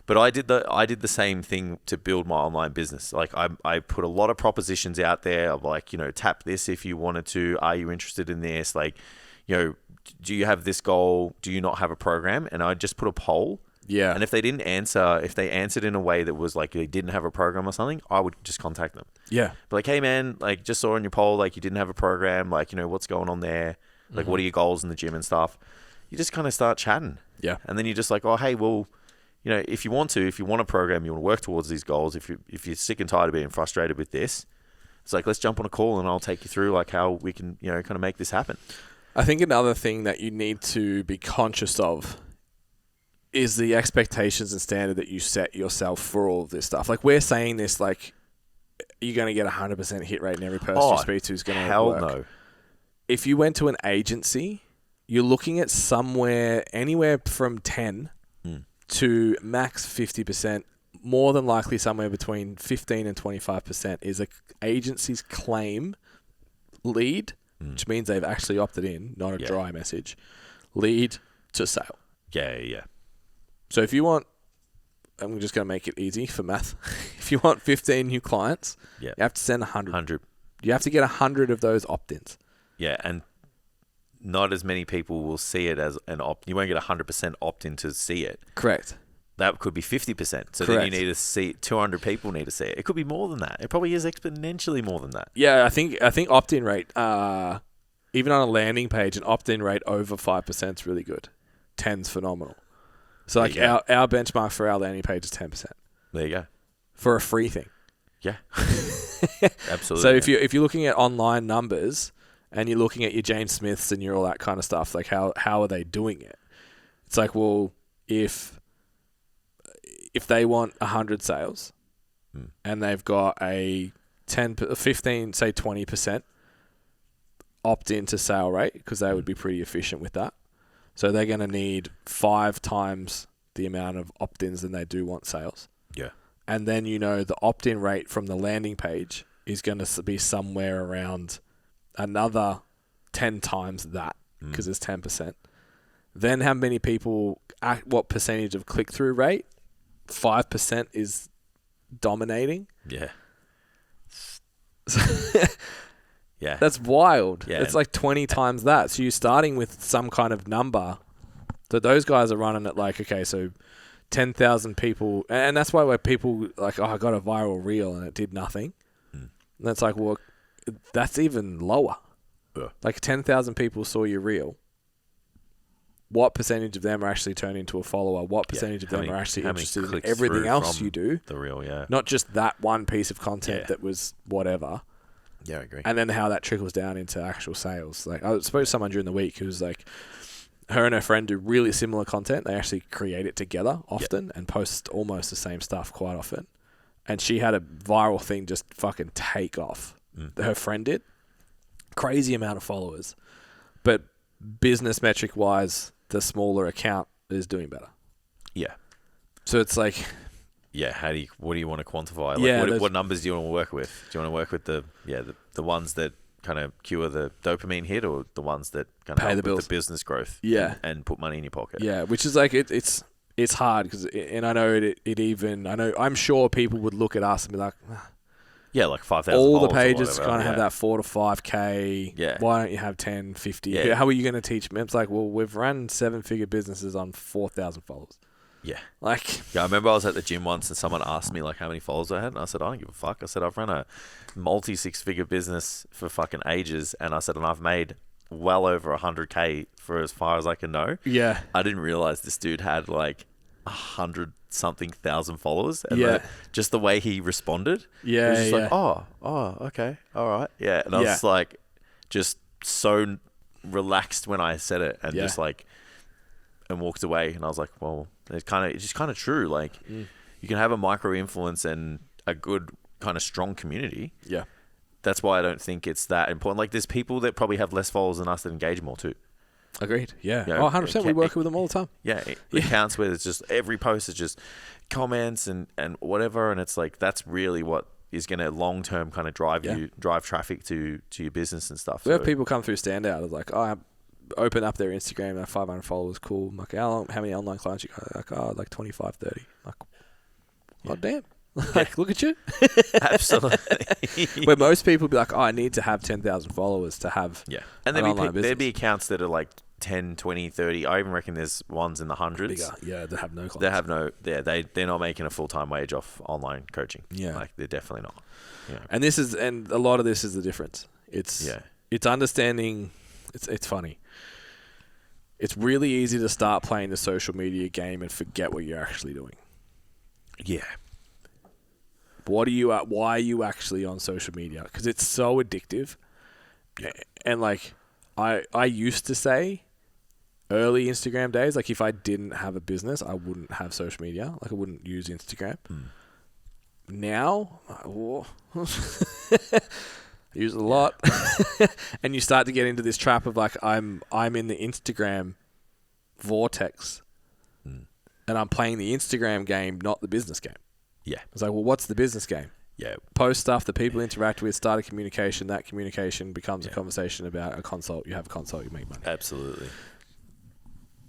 Speaker 2: but I did the same thing to build my online business. Like, I put a lot of propositions out there of like, you know, tap this if you wanted to. Are you interested in this? Like, you know, do you have this goal? Do you not have a program? And I just put a poll.
Speaker 1: Yeah.
Speaker 2: And if they didn't answer, if they answered in a way that was like they didn't have a program or something, I would just contact them.
Speaker 1: Yeah.
Speaker 2: But like, hey man, like, just saw on your poll, like, you didn't have a program. Like, you know, what's going on there? Like, what are your goals in the gym and stuff? You just kind of start chatting.
Speaker 1: Yeah.
Speaker 2: And then you're just like, oh, hey, well, you know, if you want a program, you want to work towards these goals, if you're sick and tired of being frustrated with this, it's like, let's jump on a call and I'll take you through like how we can, you know, kind of make this happen.
Speaker 1: I think another thing that you need to be conscious of is the expectations and standard that you set yourself for all of this stuff. Like, we're saying this like you're going to get 100% hit rate in every person you speak to is going to work. Hell no. If you went to an agency, you're looking at anywhere from 10 to max 50%, more than likely somewhere between 15 and 25% is an agency's claim lead, which means they've actually opted in, not a dry message, lead to sale.
Speaker 2: Yeah.
Speaker 1: So if you want, I'm just going to make it easy for math. If you want 15 new clients, you have to send 100. You have to get 100 of those opt-ins.
Speaker 2: Yeah, and not as many people will see it as an opt. You won't get 100% opt-in to see it.
Speaker 1: Correct.
Speaker 2: That could be 50%. So
Speaker 1: Correct.
Speaker 2: Then you need to see 200 people need to see it. It could be more than that. It probably is exponentially more than that.
Speaker 1: Yeah, I think opt-in rate, even on a landing page, an opt-in rate over 5% is really good. 10's phenomenal. So like our benchmark for our landing page is 10%.
Speaker 2: There you go.
Speaker 1: For a free thing.
Speaker 2: Yeah. Absolutely.
Speaker 1: So if you're looking at online numbers and you're looking at your James Smiths and your all that kind of stuff, like how are they doing it? It's like, well, if they want 100 sales and they've got a 10, 15, say 20% opt-in to sale rate, because they would be pretty efficient with that. So they're going to need 5 times the amount of opt-ins than they do want sales.
Speaker 2: Yeah.
Speaker 1: And then, you know, the opt-in rate from the landing page is going to be somewhere around another 10 times that, because it's 10%. Then how many people, what percentage of click-through rate? 5% is dominating.
Speaker 2: Yeah. Yeah.
Speaker 1: That's wild.
Speaker 2: Yeah.
Speaker 1: It's like 20 times that. So you're starting with some kind of number. So those guys are running it like, okay, so 10,000 people. And that's why people like, oh, I got a viral reel and it did nothing. And it's like, well, that's even lower.
Speaker 2: Yeah.
Speaker 1: Like 10,000 people saw your reel. What percentage of them are actually turned into a follower? What percentage of them are actually interested in everything else you do?
Speaker 2: The reel, yeah.
Speaker 1: Not just that one piece of content that was whatever.
Speaker 2: Yeah, I agree.
Speaker 1: And then how that trickles down into actual sales. Like, I spoke to someone during the week who's like, her and her friend do really similar content. They actually create it together often and post almost the same stuff quite often. And she had a viral thing just fucking take off. Her friend did. Crazy amount of followers. But business metric wise, the smaller account is doing better.
Speaker 2: Yeah.
Speaker 1: So it's like...
Speaker 2: Yeah, what do you want to quantify? Like, what numbers do you want to work with? Do you want to work with the ones that kind of cure the dopamine hit, or the ones that kind of help with the business growth?
Speaker 1: Yeah,
Speaker 2: and put money in your pocket.
Speaker 1: Yeah, which is like it's hard because, and I know I'm sure people would look at us and be like,
Speaker 2: yeah, like 5,000.
Speaker 1: All the pages kind of have that 4 to 5K.
Speaker 2: Yeah.
Speaker 1: Why don't you have 10, 50?
Speaker 2: Yeah.
Speaker 1: How are you going to teach me? It's like, well, we've run 7-figure businesses on 4,000 followers.
Speaker 2: Yeah.
Speaker 1: Like,
Speaker 2: yeah, I remember I was at the gym once and someone asked me like how many followers I had, and I said, I don't give a fuck. I said, I've run a multi 6-figure business for fucking ages, and I said, and I've made well over 100K for as far as I can know.
Speaker 1: Yeah.
Speaker 2: I didn't realize this dude had like 100-something thousand followers. And just the way he responded.
Speaker 1: Yeah.
Speaker 2: It was just like, oh, okay. All right. Yeah. And I was like, just so relaxed when I said it and just like, and walked away. And I was like, well, it's just kind of true. Like you can have a micro influence and a good kind of strong community.
Speaker 1: Yeah.
Speaker 2: That's why I don't think it's that important. Like there's people that probably have less followers than us that engage more too.
Speaker 1: Agreed. Yeah. 100%. We work with them all the time.
Speaker 2: Yeah. Accounts where it's just every post is just comments and whatever. And it's like, that's really what is going to long-term kind of drive traffic to your business and stuff.
Speaker 1: We have people come through Standout. It's like, I open up their Instagram, they have 500 followers. Cool. I'm like, how many online clients you got? Like, like 25, 30. Like, oh, damn. Like, look at you.
Speaker 2: Absolutely.
Speaker 1: Where most people be like, I need to have 10,000 followers to have
Speaker 2: and
Speaker 1: there'd
Speaker 2: be accounts that are like 10, 20, 30. I even reckon there's ones in the hundreds.
Speaker 1: Bigger. Yeah, they have no clients.
Speaker 2: They have no, they're not making a full-time wage off online coaching.
Speaker 1: Yeah.
Speaker 2: Like, they're definitely not. Yeah.
Speaker 1: And a lot of this is the difference. It's understanding, it's funny. It's really easy to start playing the social media game and forget what you're actually doing.
Speaker 2: Yeah.
Speaker 1: Why are you actually on social media? Because it's so addictive. Yeah. And like, I used to say early Instagram days, like if I didn't have a business, I wouldn't have social media. Like I wouldn't use Instagram. Now, I use it a lot. And you start to get into this trap of like, I'm in the Instagram vortex and I'm playing the Instagram game, not the business game.
Speaker 2: Yeah.
Speaker 1: It's like, well, what's the business game?
Speaker 2: Yeah.
Speaker 1: Post stuff that people interact with, start a communication. That communication becomes a conversation about a consult. You have a consult, you make money.
Speaker 2: Absolutely.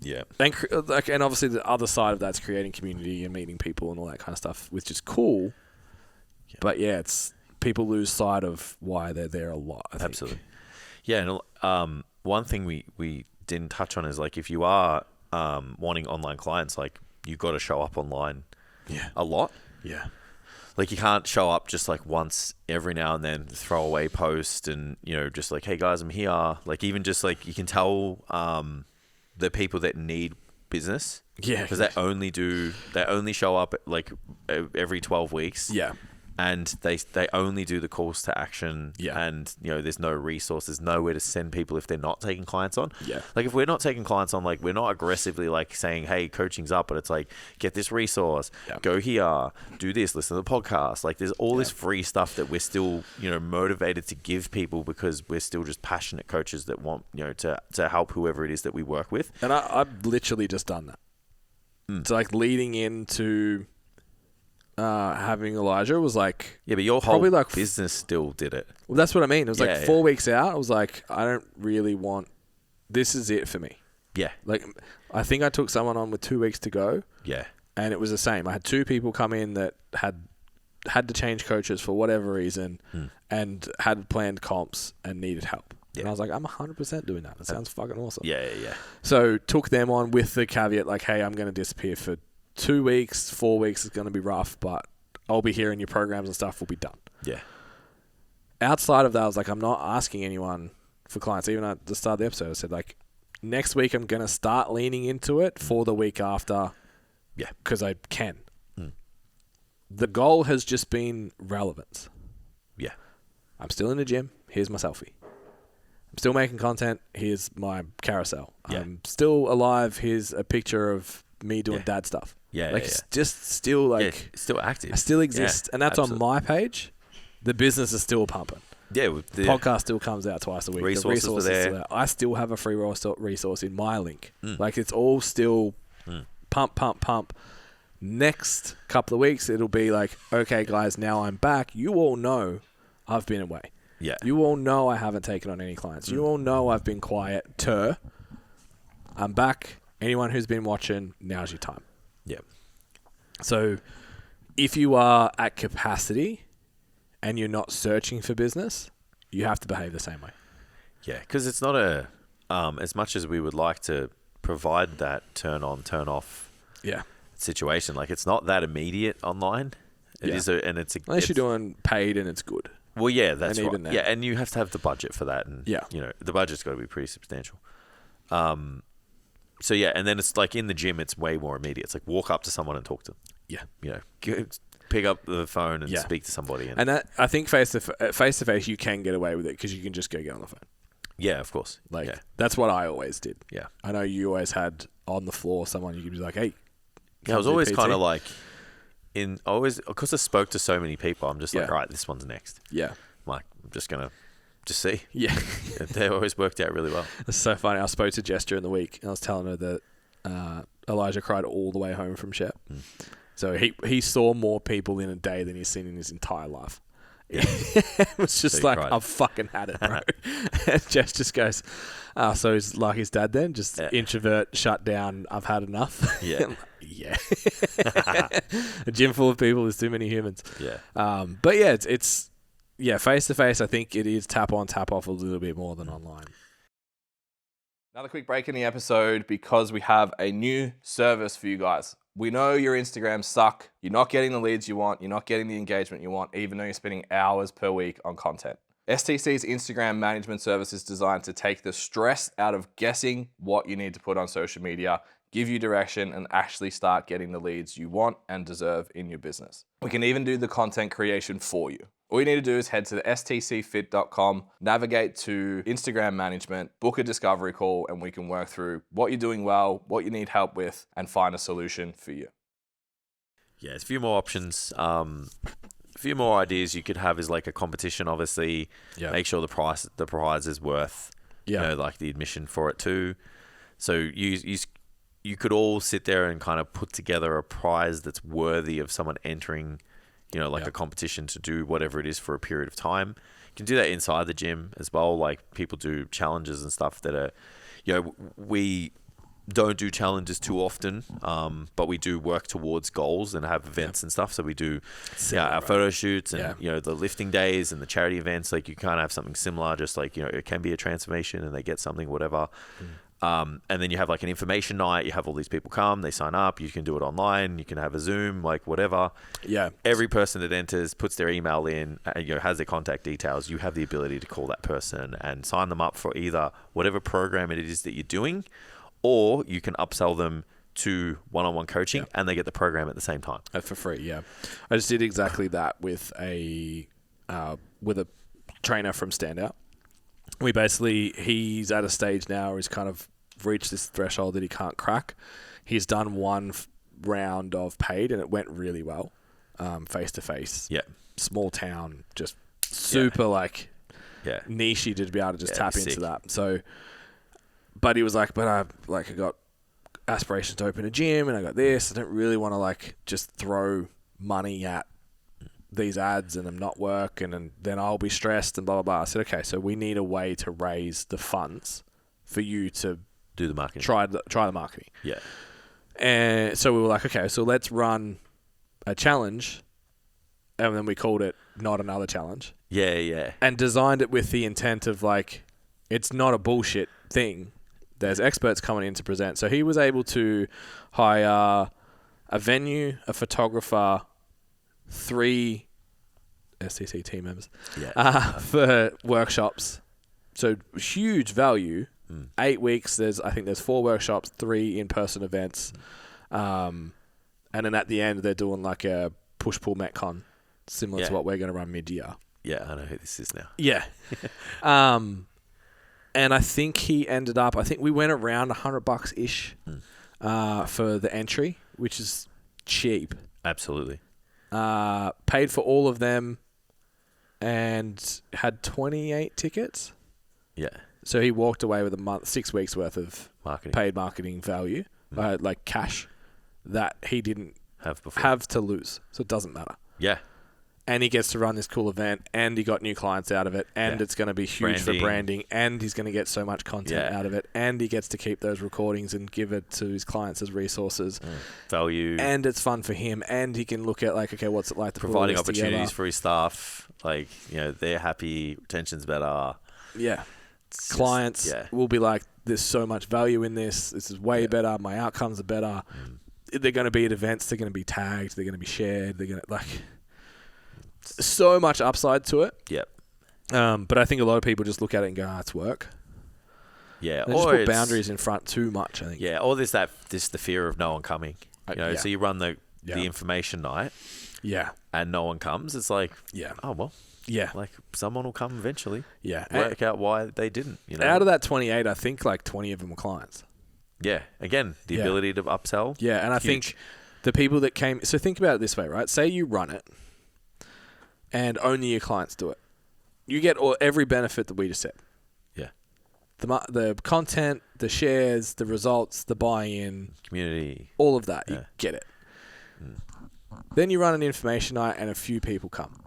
Speaker 2: Yeah.
Speaker 1: And obviously the other side of that's creating community and meeting people and all that kind of stuff, which is cool. Yeah. But it's people lose sight of why they're there a lot, I think.
Speaker 2: Absolutely. Yeah. And one thing we didn't touch on is like, if you are wanting online clients, like you got to show up online a lot.
Speaker 1: Yeah.
Speaker 2: Like you can't show up just like once every now and then, throw away post and, just like, hey guys, I'm here. Like even just like you can tell the people that need business.
Speaker 1: Yeah.
Speaker 2: Because they only show up like every 12 weeks.
Speaker 1: Yeah.
Speaker 2: And they only do the calls to action.
Speaker 1: Yeah.
Speaker 2: And, there's no resources, nowhere to send people if they're not taking clients on.
Speaker 1: Yeah.
Speaker 2: Like if we're not taking clients on, like we're not aggressively like saying, hey, coaching's up, but it's like, get this resource, go here, do this, listen to the podcast. Like there's all this free stuff that we're still, motivated to give people because we're still just passionate coaches that want, to help whoever it is that we work with.
Speaker 1: And I've literally just done that. It's like leading into... having Elijah was like...
Speaker 2: Yeah, but your whole like business still did it.
Speaker 1: Well, that's what I mean. It was like 4 weeks out. I was like, I don't really want... This is it for me.
Speaker 2: Yeah.
Speaker 1: Like, I think I took someone on with 2 weeks to go.
Speaker 2: Yeah.
Speaker 1: And it was the same. I had 2 people come in that had to change coaches for whatever reason and had planned comps and needed help. Yeah. And I was like, I'm 100% doing that. It sounds fucking awesome.
Speaker 2: Yeah.
Speaker 1: So took them on with the caveat like, hey, I'm going to disappear for 2 weeks, 4 weeks is going to be rough, but I'll be here and your programs and stuff will be done.
Speaker 2: Yeah.
Speaker 1: Outside of that, I was like, I'm not asking anyone for clients. Even at the start of the episode, I said, like, next week I'm going to start leaning into it for the week after.
Speaker 2: Yeah.
Speaker 1: Because I can. The goal has just been relevance.
Speaker 2: Yeah.
Speaker 1: I'm still in the gym. Here's my selfie. I'm still making content. Here's my carousel.
Speaker 2: Yeah.
Speaker 1: I'm still alive. Here's a picture of me doing dad stuff.
Speaker 2: Yeah,
Speaker 1: like it's just still like
Speaker 2: still active.
Speaker 1: I still exist, and that's on my page. The business is still pumping.
Speaker 2: Yeah,
Speaker 1: the podcast still comes out twice a week.
Speaker 2: Resources
Speaker 1: the resources
Speaker 2: are there.
Speaker 1: Still there. I still have a free resource in my link. Like it's all still pump. Next couple of weeks, it'll be like, okay, guys, now I'm back. You all know I've been away.
Speaker 2: Yeah.
Speaker 1: You all know I haven't taken on any clients. You all know I've been quiet. I'm back. Anyone who's been watching, now's your time.
Speaker 2: Yeah.
Speaker 1: So if you are at capacity and you're not searching for business, you have to behave the same way.
Speaker 2: Yeah, because it's not as much as we would like to provide that turn on, turn off situation. Like it's not that immediate online. It is, and it's
Speaker 1: unless you're doing paid and it's good.
Speaker 2: Well, yeah, that's
Speaker 1: and
Speaker 2: right.
Speaker 1: even then.
Speaker 2: Yeah, and you have to have the budget for that, and the budget's got to be pretty substantial. So yeah, and then it's like in the gym, it's way more immediate. It's like walk up to someone and talk to them.
Speaker 1: Yeah,
Speaker 2: pick up the phone and speak to somebody.
Speaker 1: And that, I think face to face, you can get away with it because you can just go get on the phone.
Speaker 2: Yeah, of course.
Speaker 1: That's what I always did.
Speaker 2: Yeah,
Speaker 1: I know you always had on the floor someone you could be like, hey.
Speaker 2: Yeah, I was always kind of like because I spoke to so many people. I'm just like, all right, this one's next.
Speaker 1: Yeah,
Speaker 2: I'm like, I'm just gonna see.
Speaker 1: Yeah,
Speaker 2: they always worked out really well.
Speaker 1: It's so funny. I spoke to Jess during the week, and I was telling her that Elijah cried all the way home from Shep. So he saw more people in a day than he's seen in his entire life. Yeah. It was just so like, I've fucking had it, bro. And Jess just goes, so he's like his dad then? Just introvert, shut down, I've had enough.
Speaker 2: Yeah.
Speaker 1: Yeah. A gym full of people, there's too many humans.
Speaker 2: Yeah.
Speaker 1: But yeah, it's face to face, I think it is tap on, tap off a little bit more than online. Another quick break in the episode because we have a new service for you guys. We know your Instagrams suck. You're not getting the leads you want. You're not getting the engagement you want, even though you're spending hours per week on content. STC's Instagram management service is designed to take the stress out of guessing what you need to put on social media, give you direction, and actually start getting the leads you want and deserve in your business. We can even do the content creation for you. All you need to do is head to the stcfit.com, navigate to Instagram management, book a discovery call, and we can work through what you're doing well, what you need help with, and find a solution for you.
Speaker 2: Yeah, there's a few more options. A few more ideas you could have is like a competition, obviously. Yeah. Make sure the prize is worth, like the admission for it too. So you could all sit there and kind of put together a prize that's worthy of someone entering, a competition to do whatever it is for a period of time. You can do that inside the gym as well. Like people do challenges and stuff that are, we don't do challenges too often, but we do work towards goals and have events and stuff. So we do our photo shoots and, the lifting days and the charity events. Like you kind of have something similar, just like, it can be a transformation and they get something, whatever. And then you have like an information night. You have all these people come, they sign up. You can do it online. You can have a Zoom, like whatever. Yeah. Every person that enters puts their email in, has their contact details. You have the ability to call that person and sign them up for either whatever program it is that you're doing, or you can upsell them to one-on-one coaching and they get the program at the same time.
Speaker 1: For free, yeah. I just did exactly that with a trainer from Standout. He's at a stage now where he's kind of reached this threshold that he can't crack. He's done one round of paid and it went really well, face-to-face.
Speaker 2: Yeah.
Speaker 1: Small town, just super niche-y to be able to just tap into that. So, but he was like, I got aspirations to open a gym and I got this. I don't really want to just throw money at these ads and them not work and then I'll be stressed and blah, blah, blah. I said, okay, so we need a way to raise the funds for you to
Speaker 2: do the marketing.
Speaker 1: Try the marketing.
Speaker 2: Yeah.
Speaker 1: And so we were like, okay, so let's run a challenge. And then we called it Not Another Challenge.
Speaker 2: Yeah, yeah.
Speaker 1: And designed it with the intent of it's not a bullshit thing. There's experts coming in to present. So he was able to hire a venue, a photographer, 3 STC team members for workshops. So huge value. 8 weeks. I think there's 4 workshops, 3 in-person events. And then at the end, they're doing like a push-pull Metcon, similar to what we're going to run mid-year.
Speaker 2: Yeah, I know who this is now.
Speaker 1: Yeah. And I think he ended up, we went around $100-ish for the entry, which is cheap.
Speaker 2: Absolutely.
Speaker 1: Paid for all of them and had 28 tickets.
Speaker 2: Yeah.
Speaker 1: So he walked away with 6 weeks worth of paid marketing value, cash, that he didn't have to lose. So it doesn't matter.
Speaker 2: Yeah.
Speaker 1: And he gets to run this cool event, and he got new clients out of it, and it's going to be huge for branding, and he's going to get so much content out of it, and he gets to keep those recordings and give it to his clients as resources.
Speaker 2: Value.
Speaker 1: And it's fun for him, and he can look at okay, what's it like to
Speaker 2: providing opportunities for his staff, they're happy, retention's better.
Speaker 1: Yeah. Clients will be like, there's so much value in this. This is way better. My outcomes are better. They're going to be at events. They're going to be tagged. They're going to be shared. They're going to so much upside to it.
Speaker 2: Yep.
Speaker 1: But I think a lot of people just look at it and go, it's work.
Speaker 2: Yeah.
Speaker 1: They just put boundaries in front too much, I think.
Speaker 2: Yeah, or there's the fear of no one coming. So you run the information night.
Speaker 1: Yeah.
Speaker 2: And no one comes. It's like, oh, well.
Speaker 1: Yeah.
Speaker 2: Like, someone will come eventually.
Speaker 1: Yeah.
Speaker 2: Work out why they didn't.
Speaker 1: Out of that 28, I think like 20 of them were clients.
Speaker 2: Yeah. Again, the ability to upsell.
Speaker 1: Yeah. And I think the people that came... So think about it this way, right? Say you run it and only your clients do it. You get every benefit that we just said.
Speaker 2: Yeah.
Speaker 1: The content, the shares, the results, the buy-in.
Speaker 2: Community.
Speaker 1: All of that. You get it. Then you run an information night and a few people come.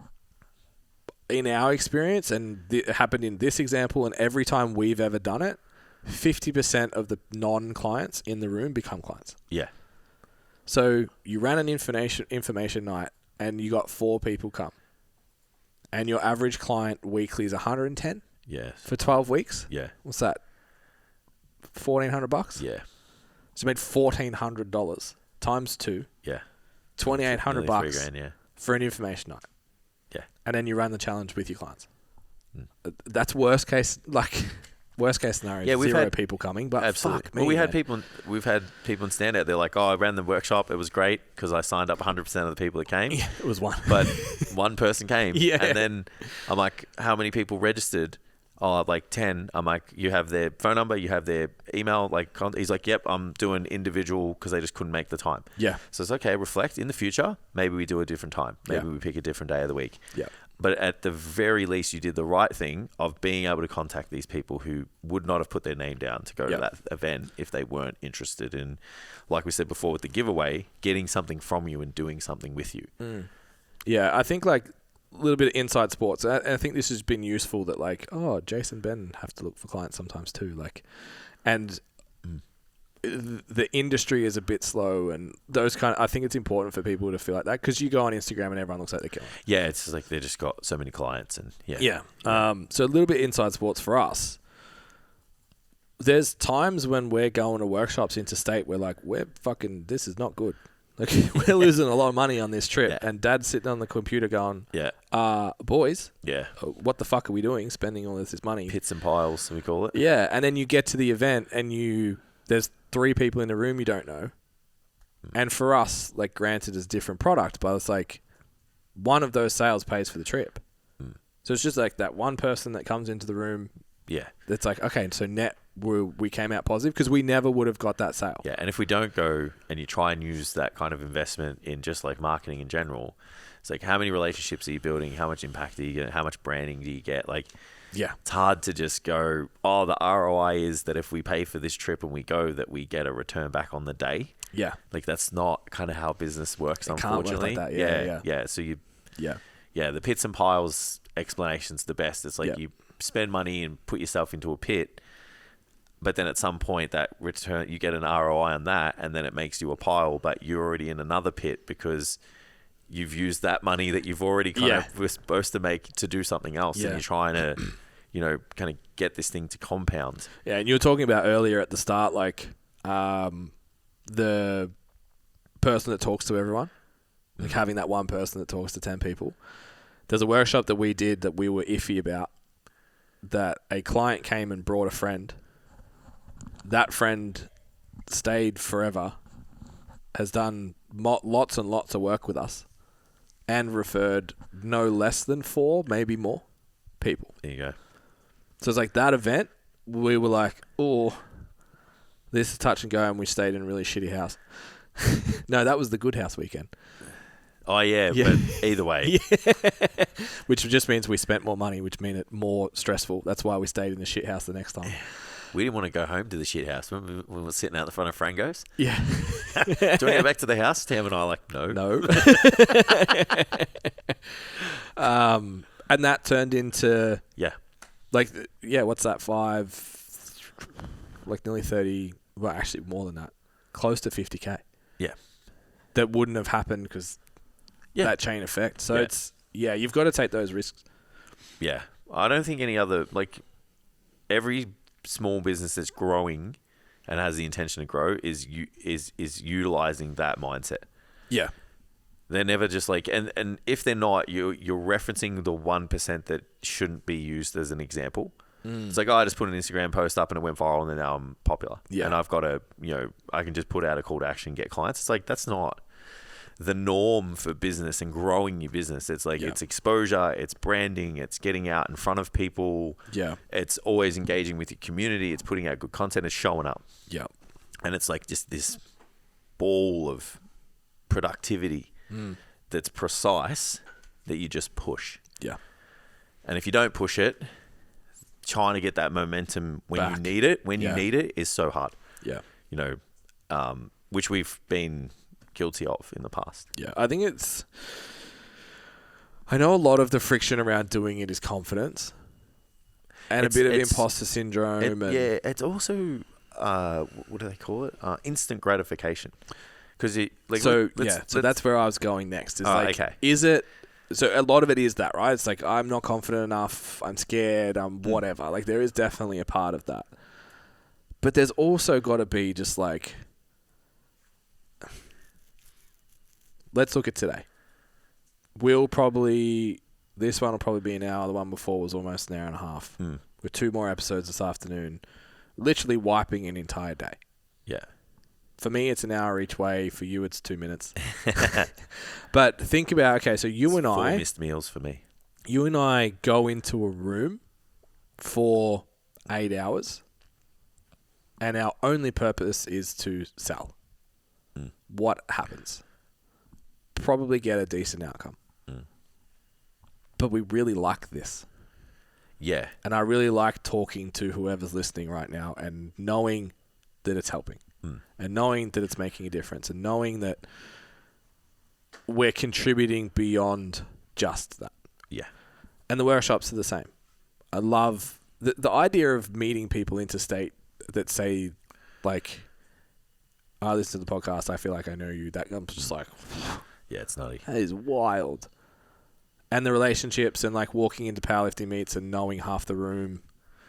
Speaker 1: In our experience, and it happened in this example, and every time we've ever done it, 50% of the non-clients in the room become clients.
Speaker 2: Yeah.
Speaker 1: So you ran an information night and you got 4 people come. And your average client weekly is 110?
Speaker 2: Yes.
Speaker 1: For 12 weeks?
Speaker 2: Yeah.
Speaker 1: What's that? $1,400?
Speaker 2: Yeah.
Speaker 1: So you made $1,400 times 2.
Speaker 2: Yeah.
Speaker 1: $2,800
Speaker 2: $3,000,
Speaker 1: for an information night.
Speaker 2: Yeah.
Speaker 1: And then you ran the challenge with your clients. That's worst case scenario. Yeah, we've had people coming, but
Speaker 2: absolutely.
Speaker 1: Fuck me,
Speaker 2: well, we've had people in stand out. They're like, I ran the workshop. It was great because I signed up 100% of the people that came.
Speaker 1: Yeah, it was one.
Speaker 2: But one person came.
Speaker 1: Yeah.
Speaker 2: And then I'm like, how many people registered? Oh, like 10. I'm like, you have their phone number, you have their email. He's like, yep, I'm doing individual because they just couldn't make the time.
Speaker 1: Yeah.
Speaker 2: So it's okay. Reflect in the future. Maybe we do a different time. Maybe we pick a different day of the week.
Speaker 1: Yeah.
Speaker 2: But at the very least, you did the right thing of being able to contact these people who would not have put their name down to go to that event if they weren't interested in, like we said before with the giveaway, getting something from you and doing something with you.
Speaker 1: Yeah, I think like a little bit of inside sports. I think this has been useful that like, Jason and Ben have to look for clients sometimes too. Like, and the industry is a bit slow and those I think it's important for people to feel like that because you go on Instagram and everyone looks like they're killing.
Speaker 2: Yeah, it's just like they just got so many clients and
Speaker 1: so a little bit inside sports for us. There's times when we're going to workshops interstate where like this is not good. Like we're losing a lot of money on this trip and Dad's sitting on the computer going, boys, what the fuck are we doing spending all this money?
Speaker 2: Pits and piles, we call it.
Speaker 1: Yeah, and then you get to the event and there's 3 people in the room you don't know. And for us, like granted it's a different product, but it's like one of those sales pays for the trip. So it's just like that one person that comes into the room.
Speaker 2: Yeah.
Speaker 1: It's like, okay, so net we came out positive because we never would have got that sale.
Speaker 2: Yeah, and if we don't go and you try and use that kind of investment in just like marketing in general, it's like how many relationships are you building? How much impact do you get? How much branding do you get? Like,
Speaker 1: yeah,
Speaker 2: it's hard to just go, the ROI is that if we pay for this trip and we go, that we get a return back on the day.
Speaker 1: Yeah.
Speaker 2: Like that's not kind of how business works, unfortunately.
Speaker 1: Can't work like that.
Speaker 2: Yeah. So the pits and piles explanation's the best. It's like you spend money and put yourself into a pit, but then at some point that return, you get an ROI on that and then it makes you a pile, but you're already in another pit because you've used that money that you've already kind of were supposed to make to do something else and you're trying to, kind of get this thing to compound.
Speaker 1: Yeah, and you were talking about earlier at the start, like the person that talks to everyone, like having that one person that talks to 10 people. There's a workshop that we did that we were iffy about, that a client came and brought a friend. That friend stayed forever, has done lots and lots of work with us, and referred no less than 4, maybe more, people.
Speaker 2: There you go.
Speaker 1: So it's like that event, we were like, this is touch and go, and we stayed in a really shitty house. No, that was the good house weekend.
Speaker 2: Oh, yeah. But either way.
Speaker 1: Which just means we spent more money, which made it more stressful. That's why we stayed in the shit house the next time.
Speaker 2: We didn't want to go home to the shit house. When we were sitting out the front of Frango's?
Speaker 1: Yeah.
Speaker 2: Do you want to go back to the house? Tam and I are like, no.
Speaker 1: No. And that turned into...
Speaker 2: Yeah.
Speaker 1: Like, what's that? 5... Like nearly 30... Well, actually more than that. Close to 50K.
Speaker 2: Yeah.
Speaker 1: That wouldn't have happened because that chain effect. So you've got to take those risks. Yeah.
Speaker 2: I don't think any other... Like, every small business that's growing and has the intention to grow is utilizing that mindset.
Speaker 1: Yeah.
Speaker 2: They're never just like, and if they're not, you're referencing the 1% that shouldn't be used as an example. It's like, I just put an Instagram post up and it went viral and then now I'm popular. Yeah. And I've got I can just put out a call to action and get clients. It's like, that's not the norm for business and growing your business. It's like, it's exposure, it's branding, it's getting out in front of people. Yeah. It's always engaging with your community. It's putting out good content. It's showing up. Yeah. And it's like just this ball of productivity that's precise that you just push. Yeah. And if you don't push it, trying to get that momentum when you need it is so hard. Yeah. Which we've been guilty of in the past. Yeah.
Speaker 1: I think I know a lot of the friction around doing it is confidence and a bit of imposter syndrome.
Speaker 2: It's also, what do they call it? Instant gratification.
Speaker 1: So that's where I was going next. Is it, so a lot of it is that, right? It's like, I'm not confident enough. I'm scared. I'm whatever. Like, there is definitely a part of that. But there's also got to be just like, let's look at today. This one will probably be an hour. The one before was almost an hour and a half. With 2 more episodes this afternoon. Literally wiping an entire day. Yeah. For me, it's an hour each way. For you, it's 2 minutes. But think about, so you and I...
Speaker 2: 4 missed meals for me.
Speaker 1: You and I go into a room for 8 hours, and our only purpose is to sell. What happens? Probably get a decent outcome. But we really like this. Yeah. And I really like talking to whoever's listening right now and knowing that it's helping. And knowing that it's making a difference and knowing that we're contributing beyond just that. Yeah. And the workshops are the same. I love the idea of meeting people interstate that say, like, I listen to the podcast, I feel like I know you. That I'm just like,
Speaker 2: yeah, it's nutty.
Speaker 1: That is wild. And the relationships and like walking into powerlifting meets and knowing half the room,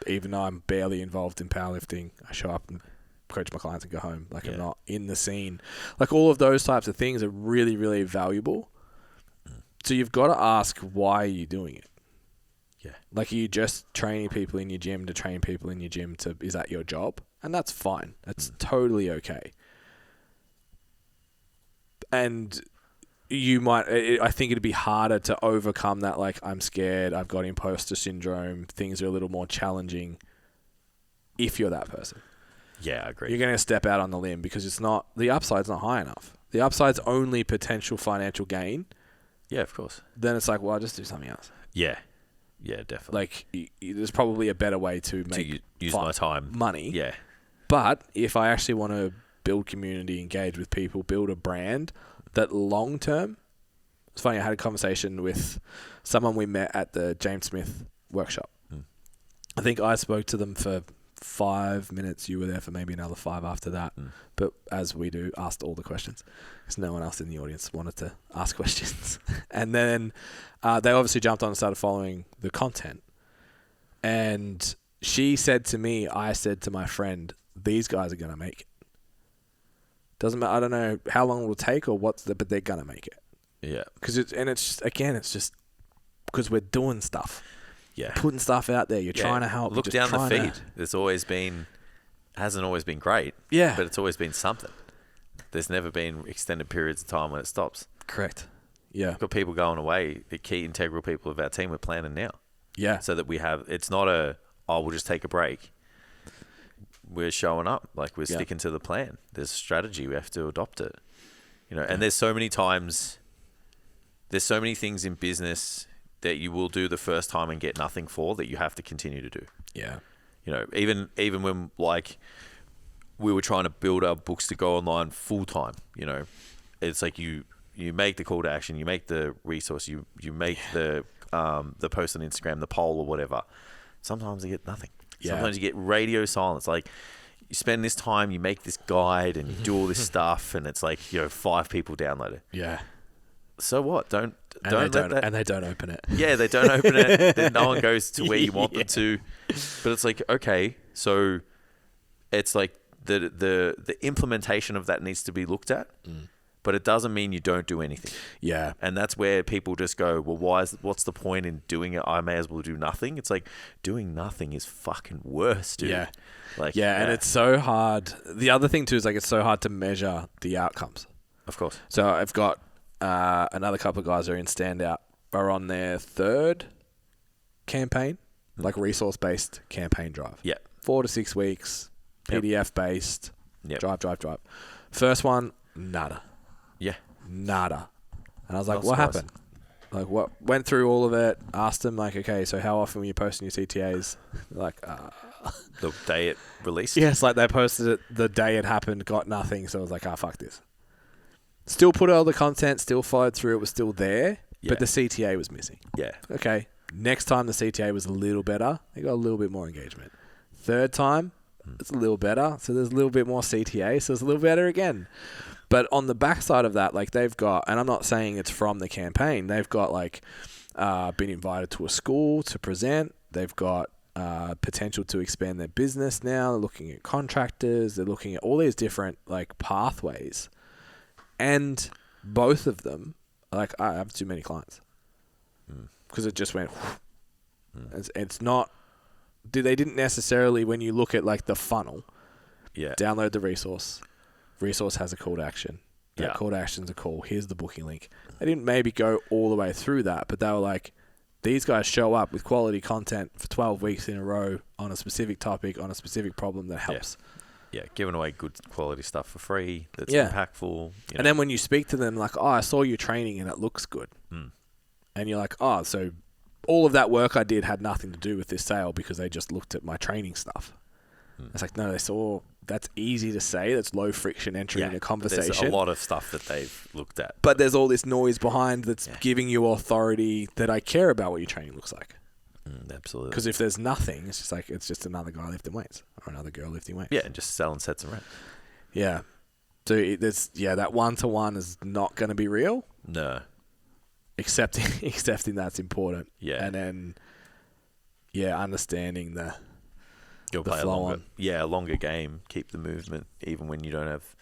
Speaker 1: even though I'm barely involved in powerlifting, I show up and coach my clients and go home. Like, I'm not in the scene. Like, all of those types of things are really, really valuable. So you've got to ask, why are you doing it? Yeah. Like, are you just training people in your gym to train people in your gym is that your job? And that's fine. That's totally okay. And I think it'd be harder to overcome that. Like, I'm scared, I've got imposter syndrome, things are a little more challenging if you're that person.
Speaker 2: Yeah, I agree.
Speaker 1: You're going to step out on the limb because the upside's not high enough. The upside's only potential financial gain.
Speaker 2: Yeah, of course.
Speaker 1: Then it's like, well, I'll just do something else.
Speaker 2: Yeah. Yeah, definitely.
Speaker 1: Like, there's probably a better way to
Speaker 2: use my time.
Speaker 1: Money.
Speaker 2: Yeah.
Speaker 1: But if I actually want to build community, engage with people, build a brand that long term, it's funny, I had a conversation with someone we met at the James Smith workshop. I think I spoke to them for 5 minutes. You were there for maybe another 5 after that. But as we do, asked all the questions because no one else in the audience wanted to ask questions. And then they obviously jumped on and started following the content. And she said to me, I said to my friend, these guys are going to make it. Doesn't matter. I don't know how long it will take or but they're going to make it. Yeah. Because it's just because we're doing stuff. Yeah. Putting stuff out there. You're trying to help.
Speaker 2: Look down the feed. Hasn't always been great. Yeah. But it's always been something. There's never been extended periods of time when it stops.
Speaker 1: Correct. Yeah.
Speaker 2: We've got people going away, the key integral people of our team, we're planning now. Yeah. So that it's not we'll just take a break. We're showing up. Like, we're sticking to the plan. There's a strategy. We have to adopt it. And there's so many things in business that you will do the first time and get nothing for that you have to continue to do. Yeah. Even when, like, we were trying to build our books to go online full time, it's like you make the call to action, you make the resource, you make the post on Instagram, the poll or whatever. Sometimes you get nothing. Yeah. Sometimes you get radio silence. Like, you spend this time, you make this guide and you do all this stuff, and it's like 5 people download it. Yeah. So what? Don't let that.
Speaker 1: And they don't open it.
Speaker 2: Yeah, they don't open it. Then no one goes to where you want them to. But it's like, okay, so it's like the implementation of that needs to be looked at. but it doesn't mean you don't do anything.
Speaker 1: Yeah.
Speaker 2: And that's where people just go, well, what's the point in doing it? I may as well do nothing. It's like, doing nothing is fucking worse, dude.
Speaker 1: Yeah.
Speaker 2: Like,
Speaker 1: and it's so hard. The other thing too is like it's so hard to measure the outcomes.
Speaker 2: Of course.
Speaker 1: So I've got another couple of guys who are in Standout are on their third campaign, like resource-based campaign drive.
Speaker 2: Yeah.
Speaker 1: 4 to 6 weeks, PDF-based, drive. First one, nada.
Speaker 2: Yeah.
Speaker 1: Nada. And I was like, what happened? Like, what went through all of it, asked them, like, okay, so how often were you posting your CTAs? Like,
Speaker 2: the day it released?
Speaker 1: Yes, like they posted it the day it happened, got nothing, so I was like, fuck this. Still put all the content, still followed through, it was still there, but the CTA was missing.
Speaker 2: Yeah.
Speaker 1: Okay, next time the CTA was a little better, they got a little bit more engagement. Third time, it's a little better, so there's a little bit more CTA, so it's a little better again. But on the backside of that, like they've got, and I'm not saying it's from the campaign, they've got like been invited to a school to present. They've got potential to expand their business now. They're looking at contractors. They're looking at all these different like pathways. And both of them are like, I have too many clients. Because it just went, it's not, they didn't necessarily, when you look at like the funnel, download the resource. Resource has a call to action. That call to action's a call. Here's the booking link. They didn't maybe go all the way through that, but they were like, these guys show up with quality content for 12 weeks in a row on a specific topic, on a specific problem that helps.
Speaker 2: Yeah, giving away good quality stuff for free that's impactful.
Speaker 1: And then when you speak to them, like, I saw your training and it looks good. And you're like, so all of that work I did had nothing to do with this sale because they just looked at my training stuff. It's like, no, they saw... That's easy to say. That's low friction entry in a conversation.
Speaker 2: There's a lot of stuff that they've looked at.
Speaker 1: But there's all this noise behind that's giving you authority that I care about what your training looks like.
Speaker 2: Absolutely.
Speaker 1: Because if there's nothing, it's just like, it's just another guy lifting weights or another girl lifting weights.
Speaker 2: Yeah, and just selling sets and reps.
Speaker 1: Yeah. So there's, that one-to-one is not going to be real.
Speaker 2: No.
Speaker 1: Accepting that's important.
Speaker 2: Yeah.
Speaker 1: And then, understanding the...
Speaker 2: You'll play a longer game. Keep the movement, even when you don't have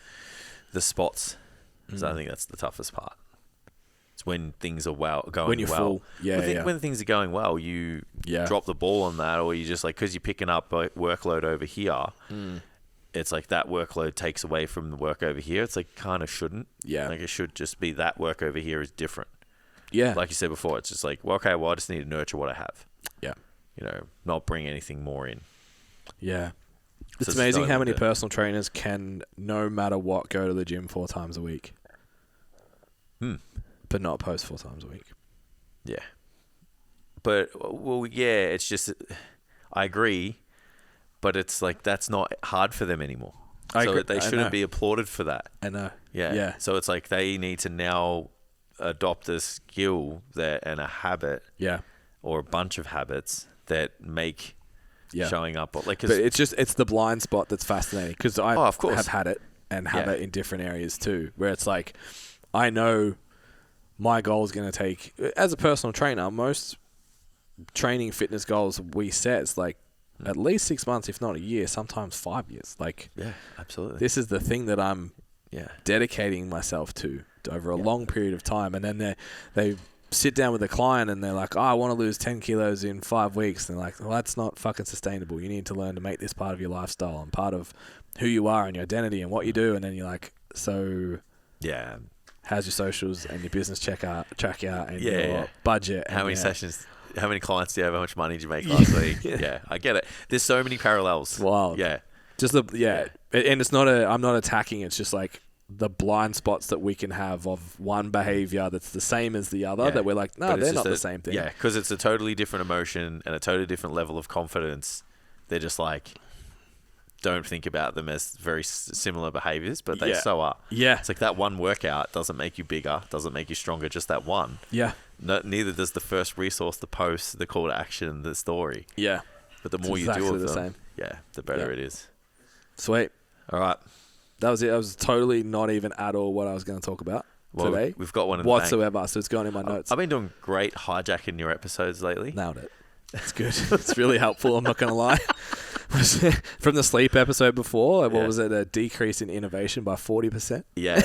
Speaker 2: the spots. So I think that's the toughest part. It's when things are going well.
Speaker 1: When you're full.
Speaker 2: When things are going well, you drop the ball on that, or you just like, because you're picking up a workload over here, it's like that workload takes away from the work over here. It's like kind of shouldn't. Yeah. Like it should just be that work over here is different. Yeah. Like you said before, it's just like, I just need to nurture what I have. Yeah. Not bring anything more in. Yeah. It's amazing how many personal trainers can, no matter what, go to the gym 4 times a week. But not post 4 times a week. Yeah. But, it's just, I agree, but it's like, that's not hard for them anymore. They shouldn't be applauded for that. I know. Yeah. So it's like, they need to now adopt a skill and a habit. Yeah. Or a bunch of habits that make... showing up. But it's the blind spot that's fascinating because I have had it and have it in different areas too, where it's like, I know my goal is going to take, as a personal trainer, most training fitness goals we set is like at least 6 months, if not a year, sometimes 5 years. Like, absolutely. This is the thing that I'm dedicating myself to over a long period of time. And then they sit down with a client and they're like, I want to lose 10 kilos in 5 weeks. And they're like, well, that's not fucking sustainable. You need to learn to make this part of your lifestyle and part of who you are and your identity and what you do. And then you're like, so how's your socials and your business track out and your budget? And how many sessions, how many clients do you have? How much money did you make last week? I get it. There's so many parallels. Wild. Yeah. Just and
Speaker 1: it's not I'm not attacking. It's just like, the blind spots that we can have of one behavior that's the same as the other that we're like, no, they're not the same thing. Yeah, because it's a totally different emotion and a totally different level of confidence. They're just like, don't think about them as very similar behaviors, but they so are. Yeah. It's like that one workout doesn't make you bigger, doesn't make you stronger, just that one. Yeah. Neither does the first resource, the post, the call to action, the story. Yeah. But the more you do of them, the better it is. Sweet. All right. That was it. That was totally not even at all what I was going to talk about today. We've got one in whatsoever, so it's going in my notes. I've been doing great hijacking your episodes lately. Nailed it. That's good. It's really helpful. I'm not going to lie. from the sleep episode before. What was it? A decrease in innovation by 40%.
Speaker 2: Yeah,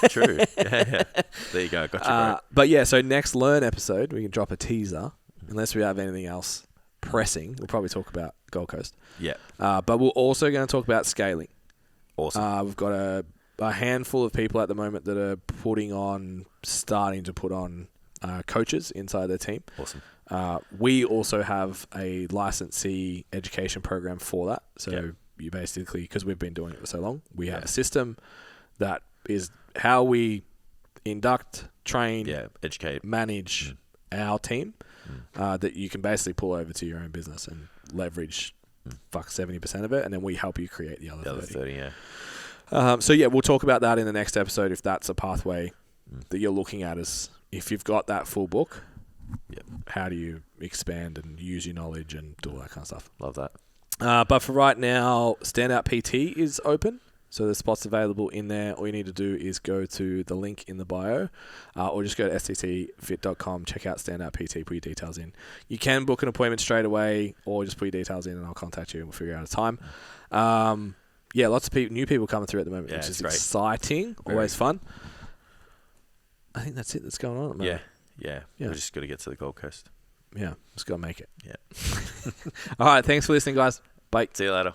Speaker 2: true. Yeah. There you go. Gotcha.
Speaker 1: But yeah, so next Learn episode, we can drop a teaser. Unless we have anything else pressing, we'll probably talk about Gold Coast.
Speaker 2: Yeah.
Speaker 1: But we're also going to talk about scaling.
Speaker 2: Awesome.
Speaker 1: We've got a handful of people at the moment that are starting to put on coaches inside their team.
Speaker 2: Awesome.
Speaker 1: We also have a licensee education program for that. So you basically, because we've been doing it for so long, we have a system that is how we induct, train,
Speaker 2: educate,
Speaker 1: manage our team that you can basically pull over to your own business and leverage 70% of it, and then we help you create the other 30. So we'll talk about that in the next episode if that's a pathway that you're looking at. As if you've got that full book, how do you expand and use your knowledge and do all that kind of stuff.
Speaker 2: Love that.
Speaker 1: But for right now, Standout PT is open. So there's spots available in there. All you need to do is go to the link in the bio or just go to sttfit.com, check out Standout PT, put your details in. You can book an appointment straight away or just put your details in and I'll contact you and we'll figure out a time. Lots of new people coming through at the moment, which is exciting, always fun. I think that's it that's going on at the moment.
Speaker 2: Yeah. We're just got to get to the Gold Coast.
Speaker 1: Yeah, just got to make it.
Speaker 2: Yeah.
Speaker 1: All right, thanks for listening, guys. Bye.
Speaker 2: See you later.